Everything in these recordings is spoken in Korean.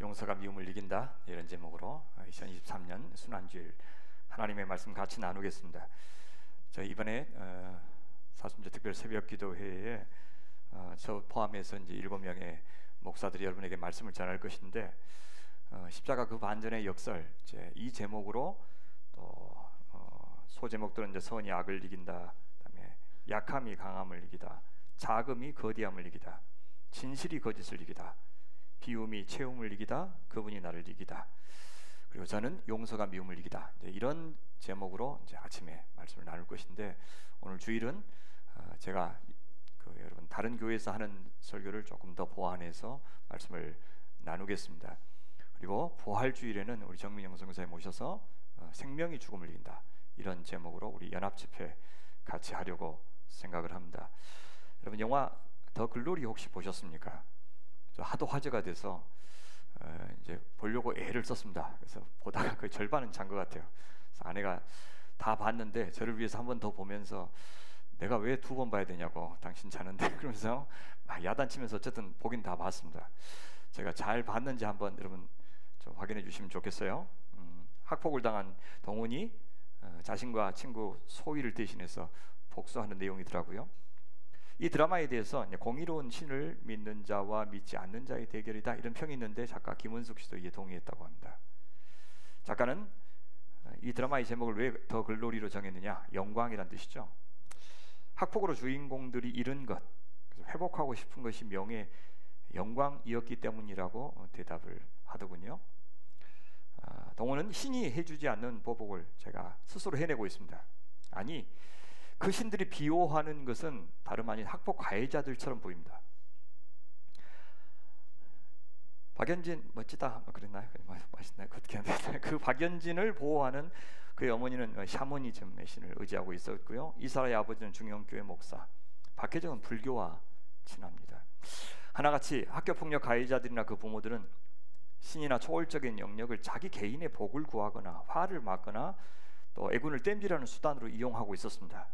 용서가 미움을 이긴다, 이런 제목으로 2023년 순환주일 하나님의 말씀 같이 나누겠습니다. 저희 이번에 사순절 특별 새벽 기도회에 저 포함해서 이제 7명의 목사들이 여러분에게 말씀을 전할 것인데, 십자가 그 반전의 역설, 이 제목으로 또 소제목들은 이제 선이 악을 이긴다, 그다음에 약함이 강함을 이기다, 자금이 거대함을 이기다, 진실이 거짓을 이기다, 비움이 채움을 이기다, 그분이 나를 이기다, 그리고 저는 용서가 미움을 이기다, 이런 제목으로 이제 아침에 말씀을 나눌 것인데, 오늘 주일은 제가 여러분 다른 교회에서 하는 설교를 조금 더 보완해서 말씀을 나누겠습니다. 그리고 부활주일에는 우리 정민영 선교사에 모셔서 생명이 죽음을 이긴다, 이런 제목으로 우리 연합집회 같이 하려고 생각을 합니다. 여러분 영화 더 글로리 혹시 보셨습니까? 하도 화제가 돼서 이제 보려고 애를 썼습니다. 그래서 보다가 거의 절반은 잔 것 같아요. 그래서 아내가 다 봤는데 저를 위해서 한 번 더 보면서 내가 왜 2번 봐야 되냐고, 당신 자는데, 그러면서 막 야단치면서 어쨌든 보긴 다 봤습니다. 제가 잘 봤는지 한번 여러분 좀 확인해 주시면 좋겠어요. 학폭을 당한 동훈이 자신과 친구 소희를 대신해서 복수하는 내용이더라고요. 이 드라마에 대해서 공의로운 신을 믿는 자와 믿지 않는 자의 대결이다, 이런 평이 있는데 작가 김은숙 씨도 이에 동의했다고 합니다. 작가는 이 드라마의 제목을 왜 더 글로리로 정했느냐, 영광이란 뜻이죠. 학폭으로 주인공들이 잃은 것, 회복하고 싶은 것이 명예, 영광이었기 때문이라고 대답을 하더군요. 동호는 신이 해주지 않는 보복을 제가 스스로 해내고 있습니다. 아니, 그 신들이 비호하는 것은 다름 아닌 학폭 가해자들처럼 보입니다. 박연진 멋지다, 그랬나요? 맛있나요? 어떻게 하는데 그 박연진을 보호하는 그의 어머니는 샤머니즘의 신을 의지하고 있었고요. 이사라의 아버지는 중형교회 목사, 박혜정은 불교와 친합니다. 하나같이 학교폭력 가해자들이나 그 부모들은 신이나 초월적인 영역을 자기 개인의 복을 구하거나 화를 막거나 또 애군을 땜질하는 수단으로 이용하고 있었습니다.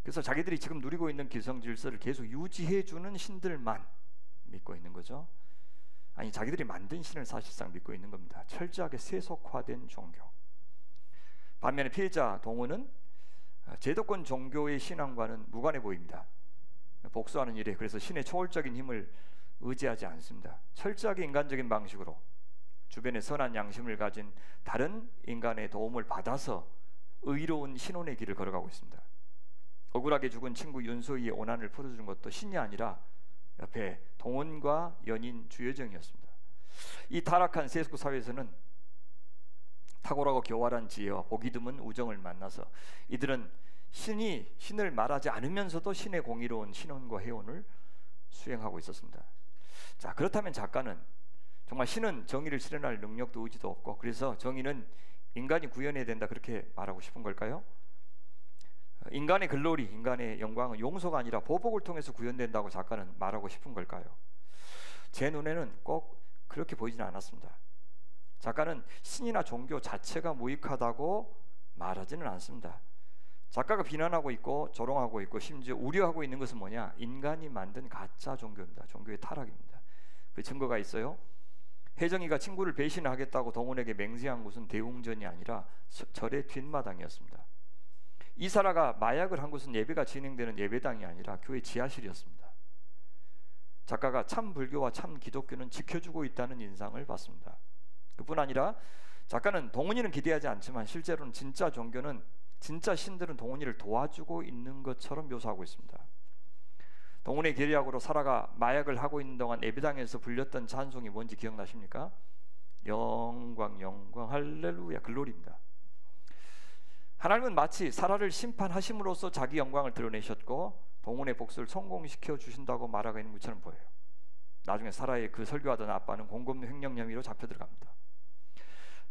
그래서 자기들이 지금 누리고 있는 기성 질서를 계속 유지해주는 신들만 믿고 있는 거죠. 아니, 자기들이 만든 신을 사실상 믿고 있는 겁니다. 철저하게 세속화된 종교. 반면에 피해자 동호는 제도권 종교의 신앙과는 무관해 보입니다. 복수하는 일에 그래서 신의 초월적인 힘을 의지하지 않습니다. 철저하게 인간적인 방식으로 주변에 선한 양심을 가진 다른 인간의 도움을 받아서 의로운 신혼의 길을 걸어가고 있습니다. 억울하게 죽은 친구 윤소희의 오난을 풀어주는 것도 신이 아니라 옆에 동원과 연인 주여정이었습니다. 이 타락한 세속 사회에서는 탁월하고 교활한 지혜와 보기 드문 우정을 만나서 이들은 신을 말하지 않으면서도 신의 공의로운 신혼과 해원을 수행하고 있었습니다. 자, 그렇다면 작가는 정말 신은 정의를 실현할 능력도 의지도 없고, 그래서 정의는 인간이 구현해야 된다, 그렇게 말하고 싶은 걸까요? 인간의 글로리, 인간의 영광은 용서가 아니라 보복을 통해서 구현된다고 작가는 말하고 싶은 걸까요? 제 눈에는 꼭 그렇게 보이지는 않았습니다. 작가는 신이나 종교 자체가 무익하다고 말하지는 않습니다. 작가가 비난하고 있고 조롱하고 있고 심지어 우려하고 있는 것은 뭐냐? 인간이 만든 가짜 종교입니다. 종교의 타락입니다. 그 증거가 있어요. 혜정이가 친구를 배신하겠다고 동훈에게 맹세한 곳은 대웅전이 아니라 절의 뒷마당이었습니다. 이사라가 마약을 한 곳은 예배가 진행되는 예배당이 아니라 교회 지하실이었습니다. 작가가 참 불교와 참 기독교는 지켜주고 있다는 인상을 받습니다. 그뿐 아니라 작가는 동훈이는 기대하지 않지만 실제로는 진짜 종교는, 진짜 신들은 동훈이를 도와주고 있는 것처럼 묘사하고 있습니다. 동훈의 계략으로 사라가 마약을 하고 있는 동안 예배당에서 불렸던 찬송이 뭔지 기억나십니까? 영광 영광 할렐루야, 글로리입니다. 하나님은 마치 사라를 심판하심으로써 자기 영광을 드러내셨고 동훈의 복수를 성공시켜 주신다고 말하고 있는 것처럼 보여요. 나중에 사라의 그 설교하던 아빠는 공금 횡령 혐의로 잡혀 들어갑니다.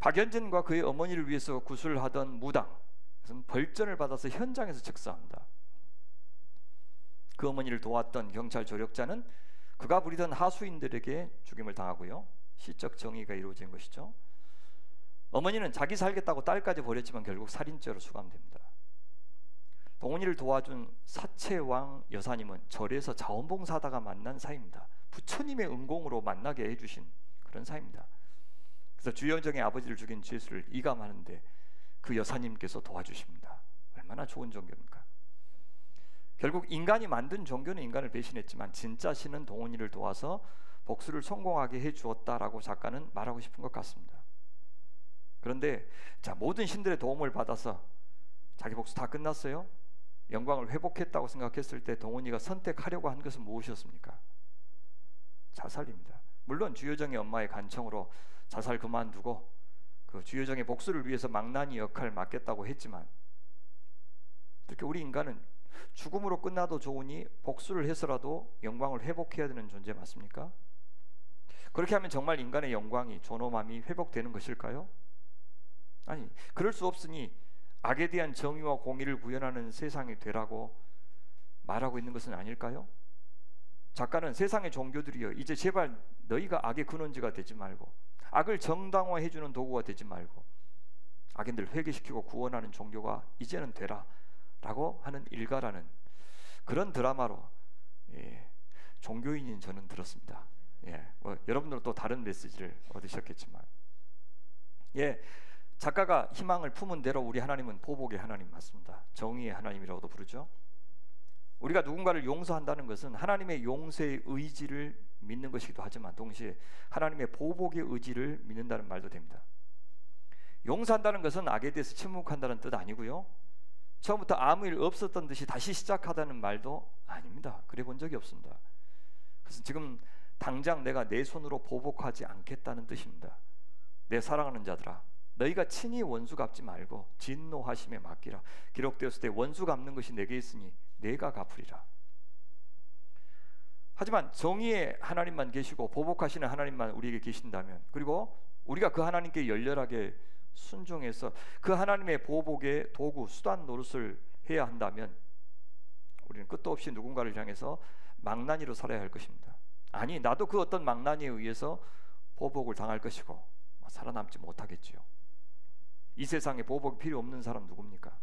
박연진과 그의 어머니를 위해서 구술하던 무당, 벌전을 받아서 현장에서 즉사합니다. 그 어머니를 도왔던 경찰 조력자는 그가 부리던 하수인들에게 죽임을 당하고요, 시적 정의가 이루어진 것이죠. 어머니는 자기 살겠다고 딸까지 버렸지만 결국 살인죄로 수감됩니다. 동훈이를 도와준 사채왕 여사님은 절에서 자원봉사하다가 만난 사이입니다. 부처님의 은공으로 만나게 해주신 그런 사이입니다. 그래서 주여정의 아버지를 죽인 죄수를 이감하는데 그 여사님께서 도와주십니다. 얼마나 좋은 종교입니까? 결국 인간이 만든 종교는 인간을 배신했지만 진짜 신은 동원이를 도와서 복수를 성공하게 해주었다라고 작가는 말하고 싶은 것 같습니다. 그런데 자, 모든 신들의 도움을 받아서 자기 복수 다 끝났어요? 영광을 회복했다고 생각했을 때 동원이가 선택하려고 한 것은 무엇이었습니까? 자살입니다. 물론 주여정의 엄마의 간청으로 자살 그만두고 그 주여정의 복수를 위해서 망나니 역할을 맡겠다고 했지만, 그렇게 우리 인간은 죽음으로 끝나도 좋으니 복수를 해서라도 영광을 회복해야 되는 존재 맞습니까? 그렇게 하면 정말 인간의 영광이, 존엄함이 회복되는 것일까요? 아니, 그럴 수 없으니 악에 대한 정의와 공의를 구현하는 세상이 되라고 말하고 있는 것은 아닐까요? 작가는 세상의 종교들이여, 이제 제발 너희가 악의 근원지가 되지 말고 악을 정당화해주는 도구가 되지 말고 악인들 회개시키고 구원하는 종교가 이제는 되라 라고 하는 일가라는 그런 드라마로 종교인인 저는 들었습니다. 여러분들은 또 다른 메시지를 얻으셨겠지만, 작가가 희망을 품은 대로 우리 하나님은 보복의 하나님 맞습니다. 정의의 하나님이라고도 부르죠. 우리가 누군가를 용서한다는 것은 하나님의 용서의 의지를 믿는 것이기도 하지만 동시에 하나님의 보복의 의지를 믿는다는 말도 됩니다. 용서한다는 것은 악에 대해서 침묵한다는 뜻 아니고요, 처음부터 아무 일 없었던 듯이 다시 시작하다는 말도 아닙니다. 그래 본 적이 없습니다. 그래서 지금 당장 내가 내 손으로 보복하지 않겠다는 뜻입니다. 내 사랑하는 자들아, 너희가 친히 원수 갚지 말고 진노하심에 맡기라. 기록되었을 때 원수 갚는 것이 내게 있으니 내가 갚으리라. 하지만 정의의 하나님만 계시고 보복하시는 하나님만 우리에게 계신다면, 그리고 우리가 그 하나님께 열렬하게 순종해서 그 하나님의 보복의 도구, 수단 노릇을 해야 한다면 우리는 끝도 없이 누군가를 향해서 망나니로 살아야 할 것입니다. 아니, 나도 그 어떤 망나니에 의해서 보복을 당할 것이고 살아남지 못하겠지요. 이 세상에 보복이 필요 없는 사람 누굽니까?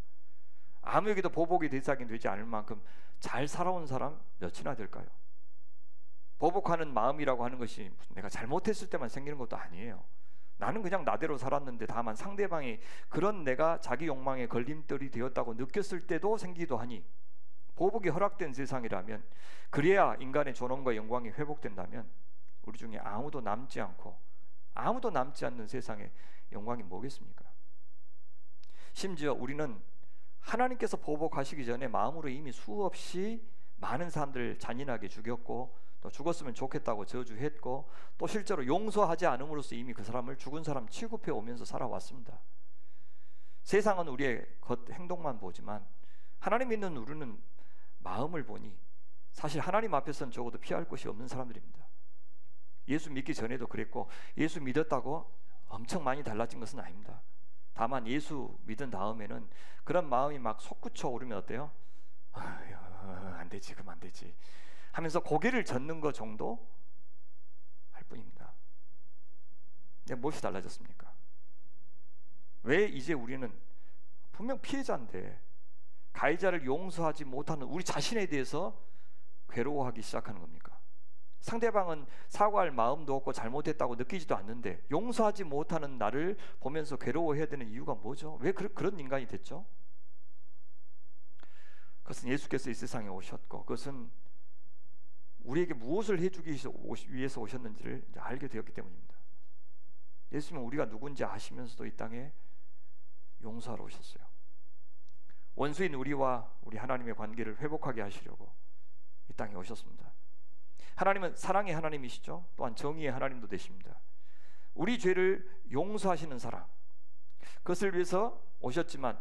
아무에게도 보복의 대상이 되지 않을 만큼 잘 살아온 사람 몇이나 될까요? 보복하는 마음이라고 하는 것이 내가 잘못했을 때만 생기는 것도 아니에요. 나는 그냥 나대로 살았는데 다만 상대방이 그런 내가 자기 욕망에 걸림돌이 되었다고 느꼈을 때도 생기기도 하니, 보복이 허락된 세상이라면, 그래야 인간의 존엄과 영광이 회복된다면 우리 중에 아무도 남지 않고 아무도 남지 않는 세상에 영광이 뭐겠습니까? 심지어 우리는 하나님께서 보복하시기 전에 마음으로 이미 수없이 많은 사람들을 잔인하게 죽였고, 또 죽었으면 좋겠다고 저주했고, 또 실제로 용서하지 않음으로써 이미 그 사람을 죽은 사람 취급해 오면서 살아왔습니다. 세상은 우리의 겉 행동만 보지만 하나님 믿는 우리는 마음을 보니 사실 하나님 앞에서는 적어도 피할 곳이 없는 사람들입니다. 예수 믿기 전에도 그랬고 예수 믿었다고 엄청 많이 달라진 것은 아닙니다. 다만 예수 믿은 다음에는 그런 마음이 막 솟구쳐 오르면 어때요? 안 되지, 그럼 안 되지 하면서 고개를 젓는 것 정도 할 뿐입니다. 무엇이 달라졌습니까? 왜 이제 우리는 분명 피해자인데 가해자를 용서하지 못하는 우리 자신에 대해서 괴로워하기 시작하는 겁니까? 상대방은 사과할 마음도 없고 잘못했다고 느끼지도 않는데 용서하지 못하는 나를 보면서 괴로워해야 되는 이유가 뭐죠? 왜 그런 인간이 됐죠? 그것은 예수께서 이 세상에 오셨고, 그것은 우리에게 무엇을 해주기 위해서 오셨는지를 이제 알게 되었기 때문입니다. 예수님은 우리가 누군지 아시면서도 이 땅에 용서하러 오셨어요. 원수인 우리와 우리 하나님의 관계를 회복하게 하시려고 이 땅에 오셨습니다. 하나님은 사랑의 하나님이시죠. 또한 정의의 하나님도 되십니다. 우리 죄를 용서하시는 사랑, 그것을 위해서 오셨지만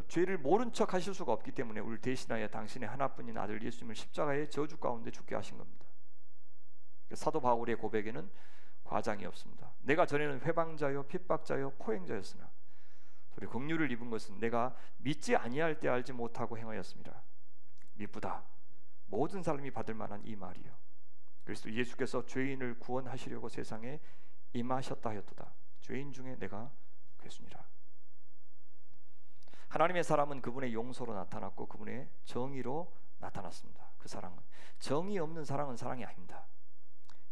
죄를 모른 척 하실 수가 없기 때문에 우리를 대신하여 당신의 하나뿐인 아들 예수님을 십자가의 저주 가운데 죽게 하신 겁니다. 사도 바울의 고백에는 과장이 없습니다. 내가 전에는 회방자요 핍박자요 포행자였으나 우리 긍휼을 입은 것은 내가 믿지 아니할 때 알지 못하고 행하였습니다. 미쁘다. 모든 사람이 받을 만한 이 말이요. 그리스도 예수께서 죄인을 구원하시려고 세상에 임하셨다 하였도다. 죄인 중에 내가 괴순이라. 하나님의 사람은 그분의 용서로 나타났고 그분의 정의로 나타났습니다. 그 사랑은 정의 없는 사랑은 사랑이 아닙니다.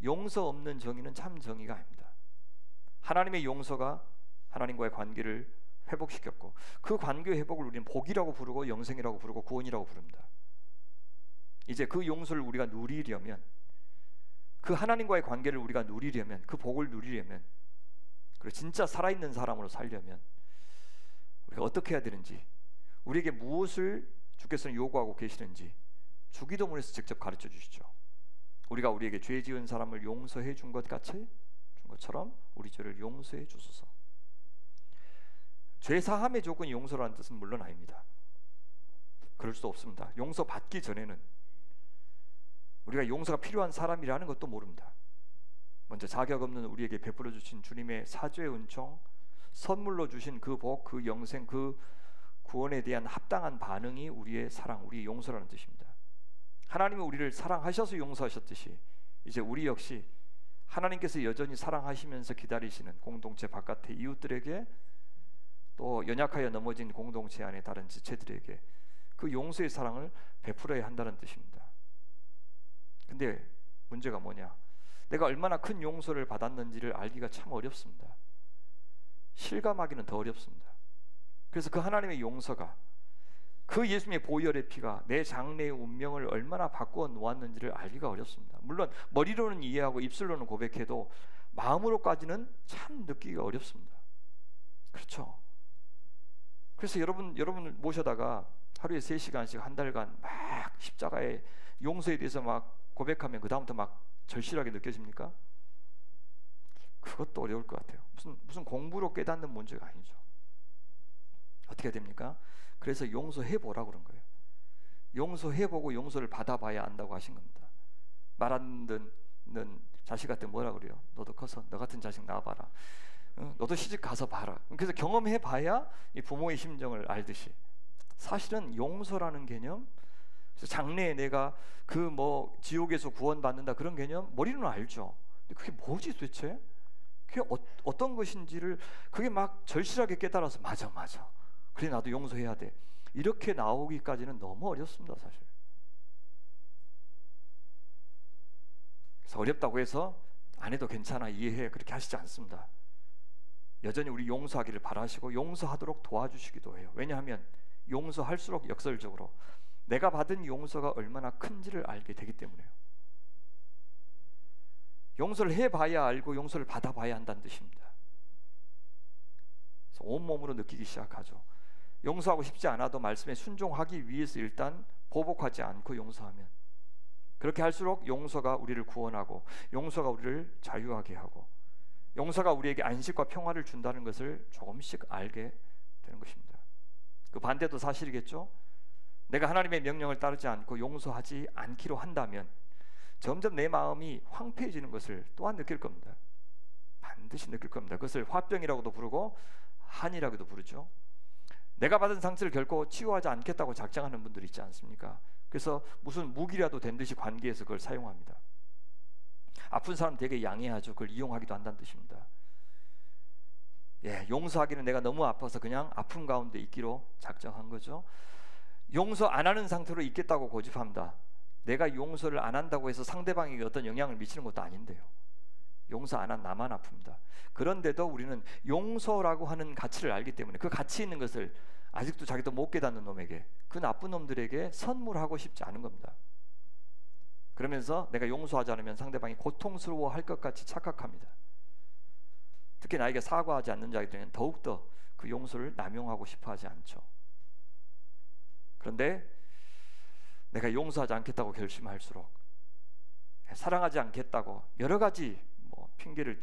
용서 없는 정의는 참 정의가 아닙니다. 하나님의 용서가 하나님과의 관계를 회복시켰고, 그 관계 회복을 우리는 복이라고 부르고 영생이라고 부르고 구원이라고 부릅니다. 이제 그 용서를 우리가 누리려면, 그 하나님과의 관계를 우리가 누리려면, 그 복을 누리려면, 그리고 진짜 살아있는 사람으로 살려면 우리가 어떻게 해야 되는지, 우리에게 무엇을 주께서는 요구하고 계시는지 주기도문에서 직접 가르쳐 주시죠. 우리가 우리에게 죄 지은 사람을 용서해 준 것처럼 우리 죄를 용서해 주소서. 죄 사함의 조건이 용서라는 뜻은 물론 아닙니다. 그럴 수도 없습니다. 용서 받기 전에는 우리가 용서가 필요한 사람이라는 것도 모릅니다. 먼저 자격 없는 우리에게 베풀어 주신 주님의 사죄의 은총, 선물로 주신 그 복, 그 영생, 그 구원에 대한 합당한 반응이 우리의 사랑, 우리의 용서라는 뜻입니다. 하나님이 우리를 사랑하셔서 용서하셨듯이 이제 우리 역시 하나님께서 여전히 사랑하시면서 기다리시는 공동체 바깥의 이웃들에게, 또 연약하여 넘어진 공동체 안의 다른 지체들에게 그 용서의 사랑을 베풀어야 한다는 뜻입니다. 근데 문제가 뭐냐? 내가 얼마나 큰 용서를 받았는지를 알기가 참 어렵습니다. 실감하기는 더 어렵습니다. 그래서 그 하나님의 용서가, 그 예수님의 보혈의 피가 내 장래의 운명을 얼마나 바꾸어 놓았는지를 알기가 어렵습니다. 물론 머리로는 이해하고 입술로는 고백해도 마음으로까지는 참 느끼기가 어렵습니다. 그렇죠? 그래서 여러분을 모셔다가 하루에 3시간씩 한 달간 막 십자가의 용서에 대해서 막 고백하면 그 다음부터 막 절실하게 느껴집니까? 그것도 어려울 것 같아요. 무슨 공부로 깨닫는 문제가 아니죠. 어떻게 됩니까? 그래서 용서해보라고 그런 거예요. 용서해보고 용서를 받아봐야 안다고 하신 겁니다. 말 안 듣는 자식한테 뭐라 그래요? 너도 커서 너 같은 자식 낳아봐라. 너도 시집 가서 봐라. 그래서 경험해봐야 이 부모의 심정을 알듯이, 사실은 용서라는 개념, 장래에 내가 그 뭐 지옥에서 구원받는다 그런 개념 머리로는 알죠. 근데 그게 뭐지 도대체? 그게 어떤 것인지를 그게 막 절실하게 깨달아서 맞아 그래 나도 용서해야 돼 이렇게 나오기까지는 너무 어렵습니다. 사실. 그래서 어렵다고 해서 안 해도 괜찮아, 이해해, 그렇게 하시지 않습니다. 여전히 우리 용서하기를 바라시고 용서하도록 도와주시기도 해요. 왜냐하면 용서할수록 역설적으로 내가 받은 용서가 얼마나 큰지를 알게 되기 때문에요. 용서를 해봐야 알고 용서를 받아봐야 한다는 뜻입니다. 그래서 온몸으로 느끼기 시작하죠. 용서하고 싶지 않아도 말씀에 순종하기 위해서 일단 보복하지 않고 용서하면, 그렇게 할수록 용서가 우리를 구원하고 용서가 우리를 자유하게 하고 용서가 우리에게 안식과 평화를 준다는 것을 조금씩 알게 되는 것입니다. 그 반대도 사실이겠죠. 내가 하나님의 명령을 따르지 않고 용서하지 않기로 한다면 점점 내 마음이 황폐해지는 것을 또한 느낄 겁니다. 반드시 느낄 겁니다. 그것을 화병이라고도 부르고 한이라고도 부르죠. 내가 받은 상처를 결코 치유하지 않겠다고 작정하는 분들이 있지 않습니까? 그래서 무슨 무기라도 된 듯이 관계에서 그걸 사용합니다. 아픈 사람 되게 양해하죠. 그걸 이용하기도 한다는 뜻입니다. 용서하기는 내가 너무 아파서 그냥 아픔 가운데 있기로 작정한 거죠. 용서 안 하는 상태로 있겠다고 고집합니다. 내가 용서를 안 한다고 해서 상대방에게 어떤 영향을 미치는 것도 아닌데요. 용서 안 한 나만 아픕니다. 그런데도 우리는 용서라고 하는 가치를 알기 때문에 그 가치 있는 것을 아직도 자기도 못 깨닫는 놈에게, 그 나쁜 놈들에게 선물하고 싶지 않은 겁니다. 그러면서 내가 용서하지 않으면 상대방이 고통스러워할 것 같이 착각합니다. 특히 나에게 사과하지 않는 자들은 더욱더 그 용서를 남용하고 싶어 하지 않죠. 그런데 내가 용서하지 않겠다고 결심할수록, 사랑하지 않겠다고 여러 가지 핑계를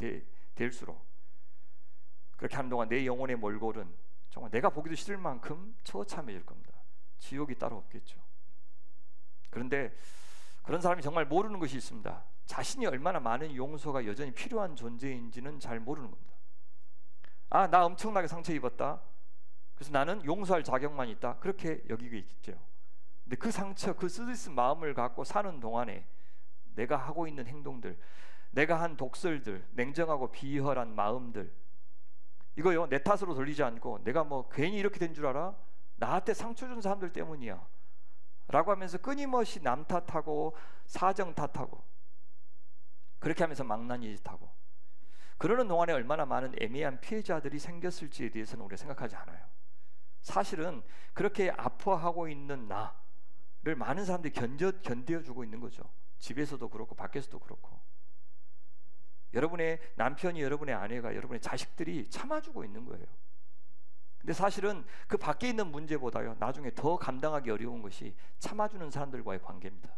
댈수록, 그렇게 하는 동안 내 영혼의 몰골은 정말 내가 보기도 싫을 만큼 처참해질 겁니다. 지옥이 따로 없겠죠. 그런데 그런 사람이 정말 모르는 것이 있습니다. 자신이 얼마나 많은 용서가 여전히 필요한 존재인지는 잘 모르는 겁니다. 아, 나 엄청나게 상처 입었다, 그래서 나는 용서할 자격만 있다, 그렇게 여기고 있죠. 근데 그 상처, 그 쓰디쓴 마음을 갖고 사는 동안에 내가 하고 있는 행동들, 내가 한 독설들, 냉정하고 비열한 마음들, 이거요 내 탓으로 돌리지 않고 내가 뭐 괜히 이렇게 된 줄 알아? 나한테 상처 준 사람들 때문이야 라고 하면서 끊임없이 남 탓하고 사정 탓하고, 그렇게 하면서 망나니 짓하고 그러는 동안에 얼마나 많은 애매한 피해자들이 생겼을지에 대해서는 우리가 생각하지 않아요. 사실은 그렇게 아파하고 있는 나를 많은 사람들이 견뎌주고 있는 거죠. 집에서도 그렇고 밖에서도 그렇고, 여러분의 남편이, 여러분의 아내가, 여러분의 자식들이 참아주고 있는 거예요. 근데 사실은 그 밖에 있는 문제보다요, 나중에 더 감당하기 어려운 것이 참아주는 사람들과의 관계입니다.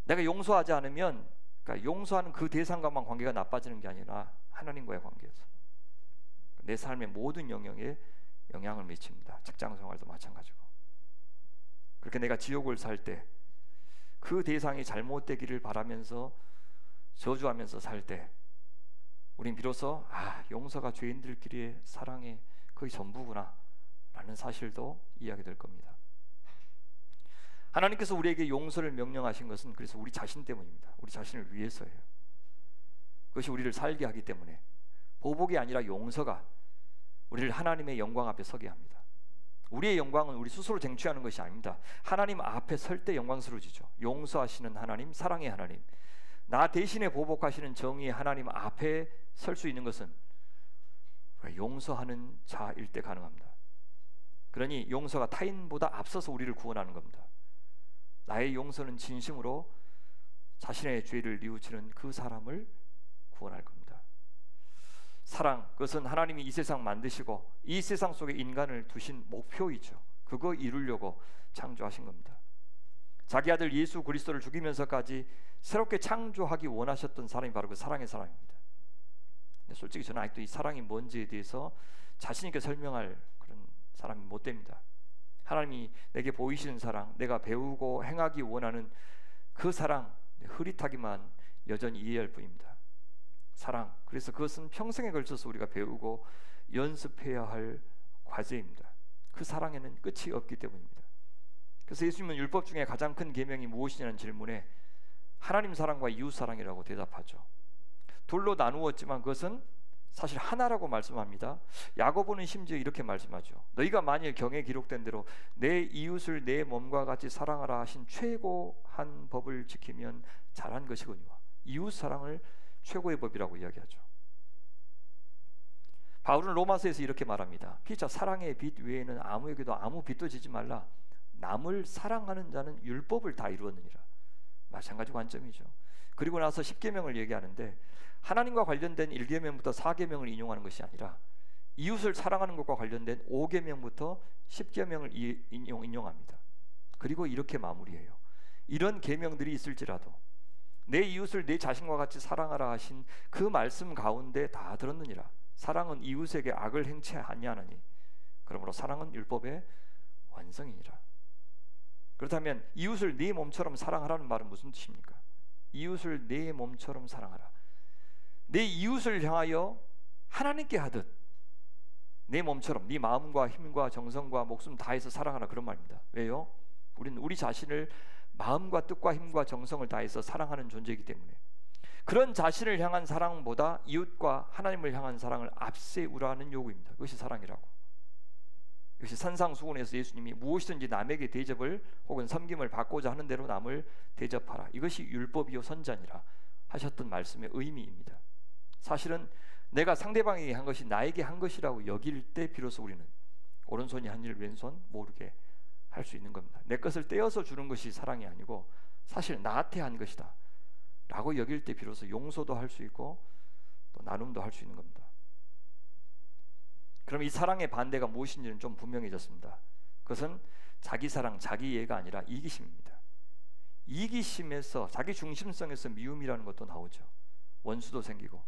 내가 용서하지 않으면, 그러니까 용서하는 그 대상과만 관계가 나빠지는 게 아니라 하나님과의 관계에서 내 삶의 모든 영역에 영향을 미칩니다. 직장 생활도 마찬가지고. 그렇게 내가 지옥을 살 때 그 대상이 잘못되기를 바라면서 저주하면서 살 때 우린 비로소 용서가 죄인들끼리의 사랑의 거의 전부구나 라는 사실도 이해하게 될 겁니다. 하나님께서 우리에게 용서를 명령하신 것은 그래서 우리 자신 때문입니다. 우리 자신을 위해서예요. 그것이 우리를 살게 하기 때문에, 보복이 아니라 용서가 우리를 하나님의 영광 앞에 서게 합니다. 우리의 영광은 우리 스스로 쟁취하는 것이 아닙니다. 하나님 앞에 설 때 영광스러워지죠. 용서하시는 하나님, 사랑의 하나님, 나 대신에 보복하시는 정의의 하나님 앞에 설 수 있는 것은 용서하는 자일 때 가능합니다. 그러니 용서가 타인보다 앞서서 우리를 구원하는 겁니다. 나의 용서는 진심으로 자신의 죄를 뉘우치는 그 사람을 구원할 겁니다. 사랑, 그것은 하나님이 이 세상 만드시고 이 세상 속에 인간을 두신 목표이죠. 그거 이루려고 창조하신 겁니다. 자기 아들 예수 그리스도를 죽이면서까지 새롭게 창조하기 원하셨던 사람이 바로 그 사랑의 사람입니다. 근데 솔직히 저는 아직도 이 사랑이 뭔지에 대해서 자신 있게 설명할 그런 사람이 못 됩니다. 하나님이 내게 보이시는 사랑, 내가 배우고 행하기 원하는 그 사랑, 흐릿하기만 여전히 이해할 뿐입니다. 사랑, 그래서 그것은 평생에 걸쳐서 우리가 배우고 연습해야 할 과제입니다. 그 사랑에는 끝이 없기 때문입니다. 그래서 예수님은 율법 중에 가장 큰 계명이 무엇이냐는 질문에 하나님 사랑과 이웃 사랑이라고 대답하죠. 둘로 나누었지만 그것은 사실 하나라고 말씀합니다. 야고보는 심지어 이렇게 말씀하죠. 너희가 만일 경에 기록된 대로 내 이웃을 내 몸과 같이 사랑하라 하신 최고한 법을 지키면 잘한 것이거니와. 이웃 사랑을 최고의 법이라고 이야기하죠. 바울은 로마서에서 이렇게 말합니다. 피차 사랑의 빚 외에는 아무에게도 아무 빚도 지지 말라. 남을 사랑하는 자는 율법을 다 이루었느니라. 마찬가지 관점이죠. 그리고 나서 10계명을 얘기하는데 하나님과 관련된 1계명부터 4계명을 인용하는 것이 아니라 이웃을 사랑하는 것과 관련된 5계명부터 10계명을 인용합니다. 그리고 이렇게 마무리해요. 이런 계명들이 있을지라도 내 이웃을 내 자신과 같이 사랑하라 하신 그 말씀 가운데 다 들었느니라. 사랑은 이웃에게 악을 행치 아니하느니 그러므로 사랑은 율법의 완성이니라. 그렇다면 이웃을 네 몸처럼 사랑하라는 말은 무슨 뜻입니까? 이웃을 내 몸처럼 사랑하라. 내 이웃을 향하여 하나님께 하듯 내 몸처럼 네 마음과 힘과 정성과 목숨 다해서 사랑하라, 그런 말입니다. 왜요? 우리는 우리 자신을 마음과 뜻과 힘과 정성을 다해서 사랑하는 존재이기 때문에 그런 자신을 향한 사랑보다 이웃과 하나님을 향한 사랑을 앞세우라는 요구입니다. 그것이 사랑이라고. 이것이 산상수훈에서 예수님이 무엇이든지 남에게 대접을 혹은 섬김을 받고자 하는 대로 남을 대접하라, 이것이 율법이요 선자니라 하셨던 말씀의 의미입니다. 사실은 내가 상대방에게 한 것이 나에게 한 것이라고 여길 때 비로소 우리는 오른손이 한 일 왼손 모르게 할 수 있는 겁니다. 내 것을 떼어서 주는 것이 사랑이 아니고 사실 나한테 한 것이다 라고 여길 때 비로소 용서도 할 수 있고 또 나눔도 할 수 있는 겁니다. 그럼 이 사랑의 반대가 무엇인지는 좀 분명해졌습니다. 그것은 자기 사랑, 자기 이해가 아니라 이기심입니다. 이기심에서, 자기 중심성에서 미움이라는 것도 나오죠. 원수도 생기고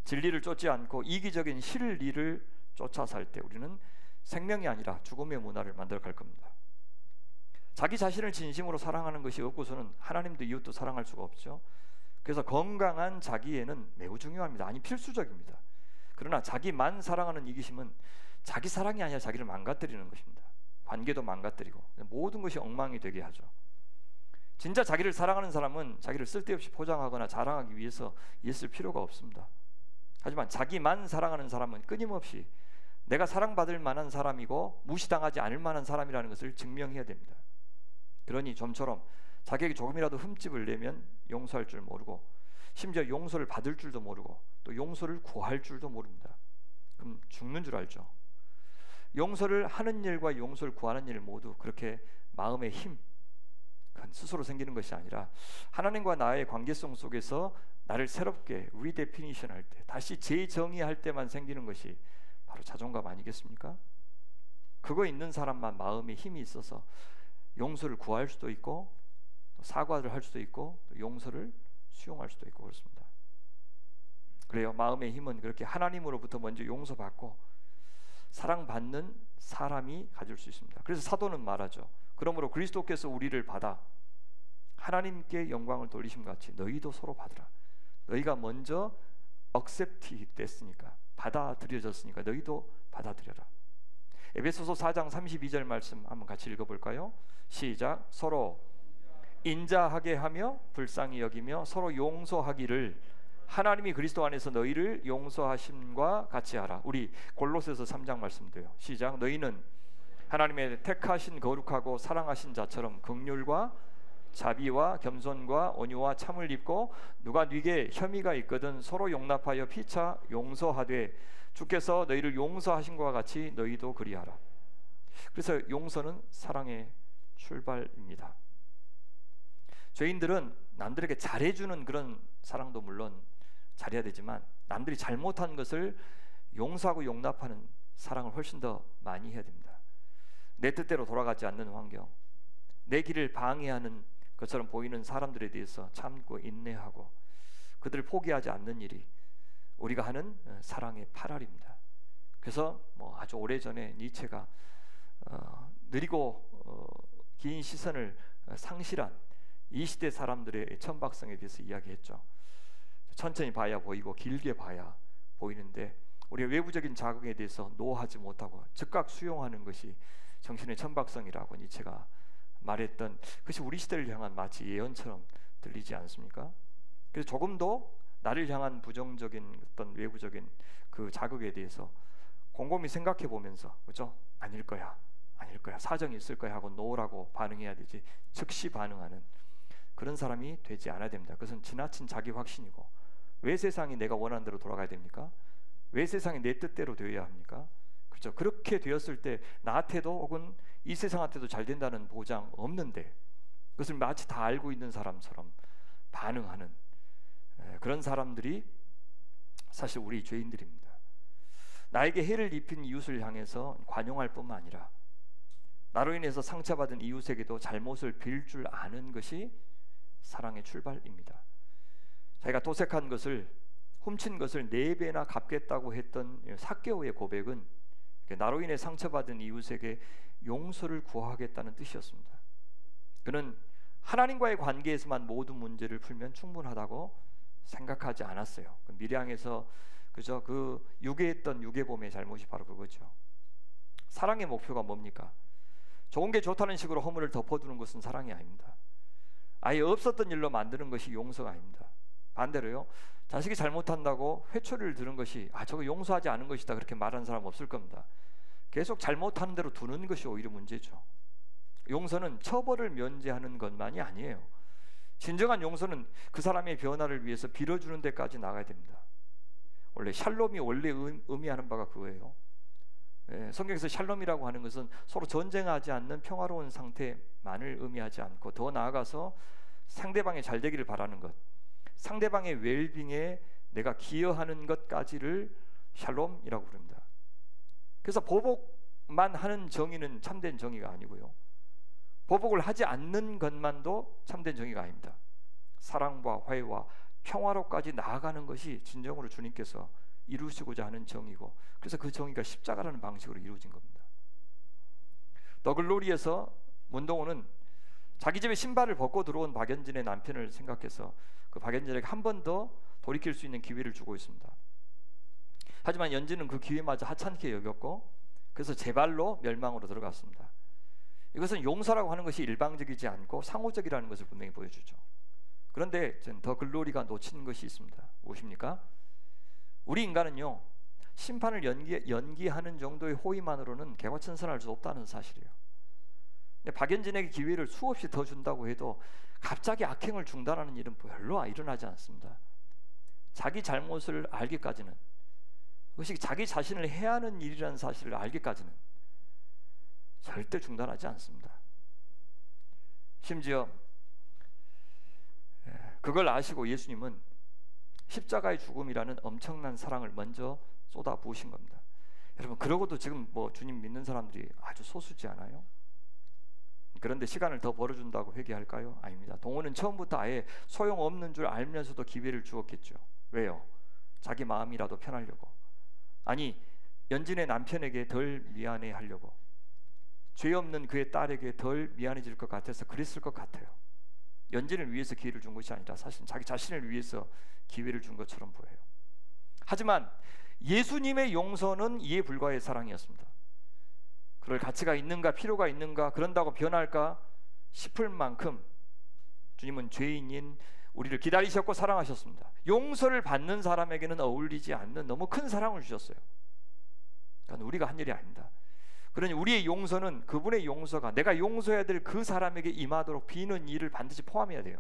진리를 쫓지 않고 이기적인 실리를 쫓아 살 때 우리는 생명이 아니라 죽음의 문화를 만들어갈 겁니다. 자기 자신을 진심으로 사랑하는 것이 없고서는 하나님도 이웃도 사랑할 수가 없죠. 그래서 건강한 자기애는 매우 중요합니다. 아니 필수적입니다. 그러나 자기만 사랑하는 이기심은 자기 사랑이 아니라 자기를 망가뜨리는 것입니다. 관계도 망가뜨리고 모든 것이 엉망이 되게 하죠. 진짜 자기를 사랑하는 사람은 자기를 쓸데없이 포장하거나 자랑하기 위해서 애쓸 필요가 없습니다. 하지만 자기만 사랑하는 사람은 끊임없이 내가 사랑받을 만한 사람이고 무시당하지 않을 만한 사람이라는 것을 증명해야 됩니다. 그러니 좀처럼 자기에게 조금이라도 흠집을 내면 용서할 줄 모르고, 심지어 용서를 받을 줄도 모르고, 또 용서를 구할 줄도 모릅니다. 그럼 죽는 줄 알죠. 용서를 하는 일과 용서를 구하는 일 모두 그렇게 마음의 힘, 그건 스스로 생기는 것이 아니라 하나님과 나의 관계성 속에서 나를 새롭게 리데피니션 할 때, 다시 재정의할 때만 생기는 것이 바로 자존감 아니겠습니까? 그거 있는 사람만 마음에 힘이 있어서 용서를 구할 수도 있고, 사과를 할 수도 있고, 용서를 수용할 수도 있고 그렇습니다. 그래요. 마음의 힘은 그렇게 하나님으로부터 먼저 용서받고 사랑받는 사람이 가질 수 있습니다. 그래서 사도는 말하죠. 그러므로 그리스도께서 우리를 받아 하나님께 영광을 돌리심 같이 너희도 서로 받으라. 너희가 먼저 accept 됐으니까, 받아들여졌으니까 너희도 받아들여라. 에베소서 4장 32절 말씀 한번 같이 읽어볼까요? 시작. 서로 인자하게 하며 불쌍히 여기며 서로 용서하기를 하나님이 그리스도 안에서 너희를 용서하심과 같이 하라. 우리 골로새서 3장 말씀도요. 시작. 너희는 하나님의 택하신 거룩하고 사랑하신 자처럼 긍휼과 자비와 겸손과 온유와 참을 입고 누가 네게 혐의가 있거든 서로 용납하여 피차 용서하되 주께서 너희를 용서하신 것과 같이 너희도 그리하라. 그래서 용서는 사랑의 출발입니다. 죄인들은 남들에게 잘해주는 그런 사랑도 물론 잘해야 되지만, 남들이 잘못한 것을 용서하고 용납하는 사랑을 훨씬 더 많이 해야 됩니다. 내 뜻대로 돌아가지 않는 환경, 내 길을 방해하는 것처럼 보이는 사람들에 대해서 참고 인내하고 그들을 포기하지 않는 일이 우리가 하는 사랑의 8알입니다. 그래서 아주 오래전에 니체가 느리고 긴 시선을 상실한 이 시대 사람들의 천박성에 대해서 이야기했죠. 천천히 봐야 보이고 길게 봐야 보이는데, 우리가 외부적인 자극에 대해서 노하지 못하고 즉각 수용하는 것이 정신의 천박성이라고 니체가 말했던 그것이 우리 시대를 향한 마치 예언처럼 들리지 않습니까? 그래서 조금도 나를 향한 부정적인 어떤 외부적인 그 자극에 대해서 곰곰이 생각해 보면서, 그렇죠? 아닐 거야, 사정이 있을 거야 하고 노라고 반응해야 되지, 즉시 반응하는 그런 사람이 되지 않아야 됩니다. 그것은 지나친 자기 확신이고, 왜 세상이 내가 원하는 대로 돌아가야 됩니까? 왜 세상이 내 뜻대로 되어야 합니까? 그렇죠? 그렇게 되었을 때 나한테도 혹은 이 세상한테도 잘 된다는 보장 없는데 그것을 마치 다 알고 있는 사람처럼 반응하는 그런 사람들이 사실 우리 죄인들입니다. 나에게 해를 입힌 이웃을 향해서 관용할 뿐만 아니라 나로 인해서 상처받은 이웃에게도 잘못을 빌 줄 아는 것이 사랑의 출발입니다. 자기가 도색한 것을, 훔친 것을 4배나 갚겠다고 했던 삭개오의 고백은 나로 인해 상처받은 이웃에게 용서를 구하겠다는 뜻이었습니다. 그는 하나님과의 관계에서만 모든 문제를 풀면 충분하다고 생각하지 않았어요. 미량에서 그저 그 유괴했던 유괴범의 잘못이 바로 그거죠. 사랑의 목표가 뭡니까? 좋은 게 좋다는 식으로 허물을 덮어두는 것은 사랑이 아닙니다. 아예 없었던 일로 만드는 것이 용서가 아닙니다. 반대로요, 자식이 잘못한다고 회초리를 드는 것이 저거 용서하지 않은 것이다 그렇게 말하는 사람 없을 겁니다. 계속 잘못하는 대로 두는 것이 오히려 문제죠. 용서는 처벌을 면제하는 것만이 아니에요. 진정한 용서는 그 사람의 변화를 위해서 빌어주는 데까지 나가야 됩니다. 원래 샬롬이 원래 의미하는 바가 그거예요. 성경에서 샬롬이라고 하는 것은 서로 전쟁하지 않는 평화로운 상태만을 의미하지 않고, 더 나아가서 상대방이 잘 되기를 바라는 것, 상대방의 웰빙에 내가 기여하는 것까지를 샬롬이라고 부릅니다. 그래서 보복만 하는 정의는 참된 정의가 아니고요, 보복을 하지 않는 것만도 참된 정의가 아닙니다. 사랑과 화해와 평화로까지 나아가는 것이 진정으로 주님께서 이루시고자 하는 정의고, 그래서 그 정의가 십자가라는 방식으로 이루어진 겁니다. 더 글로리에서 문동호는 자기 집에 신발을 벗고 들어온 박연진의 남편을 생각해서 그 박연진에게 한 번 더 돌이킬 수 있는 기회를 주고 있습니다. 하지만 연진은 그 기회마저 하찮게 여겼고, 그래서 제 발로 멸망으로 들어갔습니다. 이것은 용서라고 하는 것이 일방적이지 않고 상호적이라는 것을 분명히 보여주죠. 그런데 더 글로리가 놓친 것이 있습니다. 무엇입니까? 우리 인간은요, 심판을 연기하는 정도의 호의만으로는 개과천선할 수 없다는 사실이에요. 박연진에게 기회를 수없이 더 준다고 해도 갑자기 악행을 중단하는 일은 별로 일어나지 않습니다. 자기 잘못을 알기까지는, 그것이 자기 자신을 해하는 일이라는 사실을 알기까지는 절대 중단하지 않습니다. 심지어 그걸 아시고 예수님은 십자가의 죽음이라는 엄청난 사랑을 먼저 쏟아부으신 겁니다. 여러분, 그러고도 지금 주님 믿는 사람들이 아주 소수지 않아요? 그런데 시간을 더 벌어준다고 회개할까요? 아닙니다. 동호는 처음부터 아예 소용없는 줄 알면서도 기회를 주었겠죠. 왜요? 자기 마음이라도 편하려고. 아니, 연진의 남편에게 덜 미안해 하려고. 죄 없는 그의 딸에게 덜 미안해질 것 같아서 그랬을 것 같아요. 연진을 위해서 기회를 준 것이 아니라 사실 자기 자신을 위해서 기회를 준 것처럼 보여요. 하지만 예수님의 용서는 이에 불과의 사랑이었습니다. 그럴 가치가 있는가, 필요가 있는가, 그런다고 변할까 싶을 만큼 주님은 죄인인 우리를 기다리셨고 사랑하셨습니다. 용서를 받는 사람에게는 어울리지 않는 너무 큰 사랑을 주셨어요. 그건 우리가 한 일이 아닙니다. 그러니 우리의 용서는 그분의 용서가 내가 용서해야 될 그 사람에게 임하도록 비는 일을 반드시 포함해야 돼요.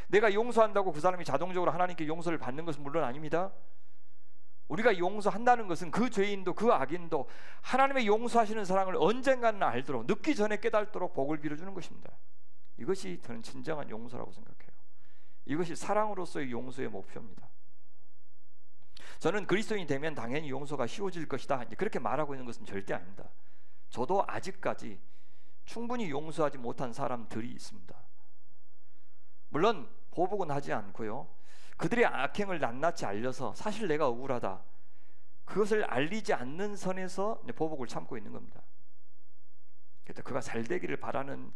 내가 용서한다고 그 사람이 자동적으로 하나님께 용서를 받는 것은 물론 아닙니다. 우리가 용서한다는 것은 그 죄인도 그 악인도 하나님의 용서하시는 사랑을 언젠가는 알도록, 늦기 전에 깨닫도록 복을 빌어주는 것입니다. 이것이 저는 진정한 용서라고 생각해요. 이것이 사랑으로서의 용서의 목표입니다. 저는 그리스도인이 되면 당연히 용서가 쉬워질 것이다, 그렇게 말하고 있는 것은 절대 아닙니다. 저도 아직까지 충분히 용서하지 못한 사람들이 있습니다. 물론 보복은 하지 않고요, 그들의 악행을 낱낱이 알려서 사실 내가 억울하다, 그것을 알리지 않는 선에서 보복을 참고 있는 겁니다. 그래서 그가 잘 되기를 바라는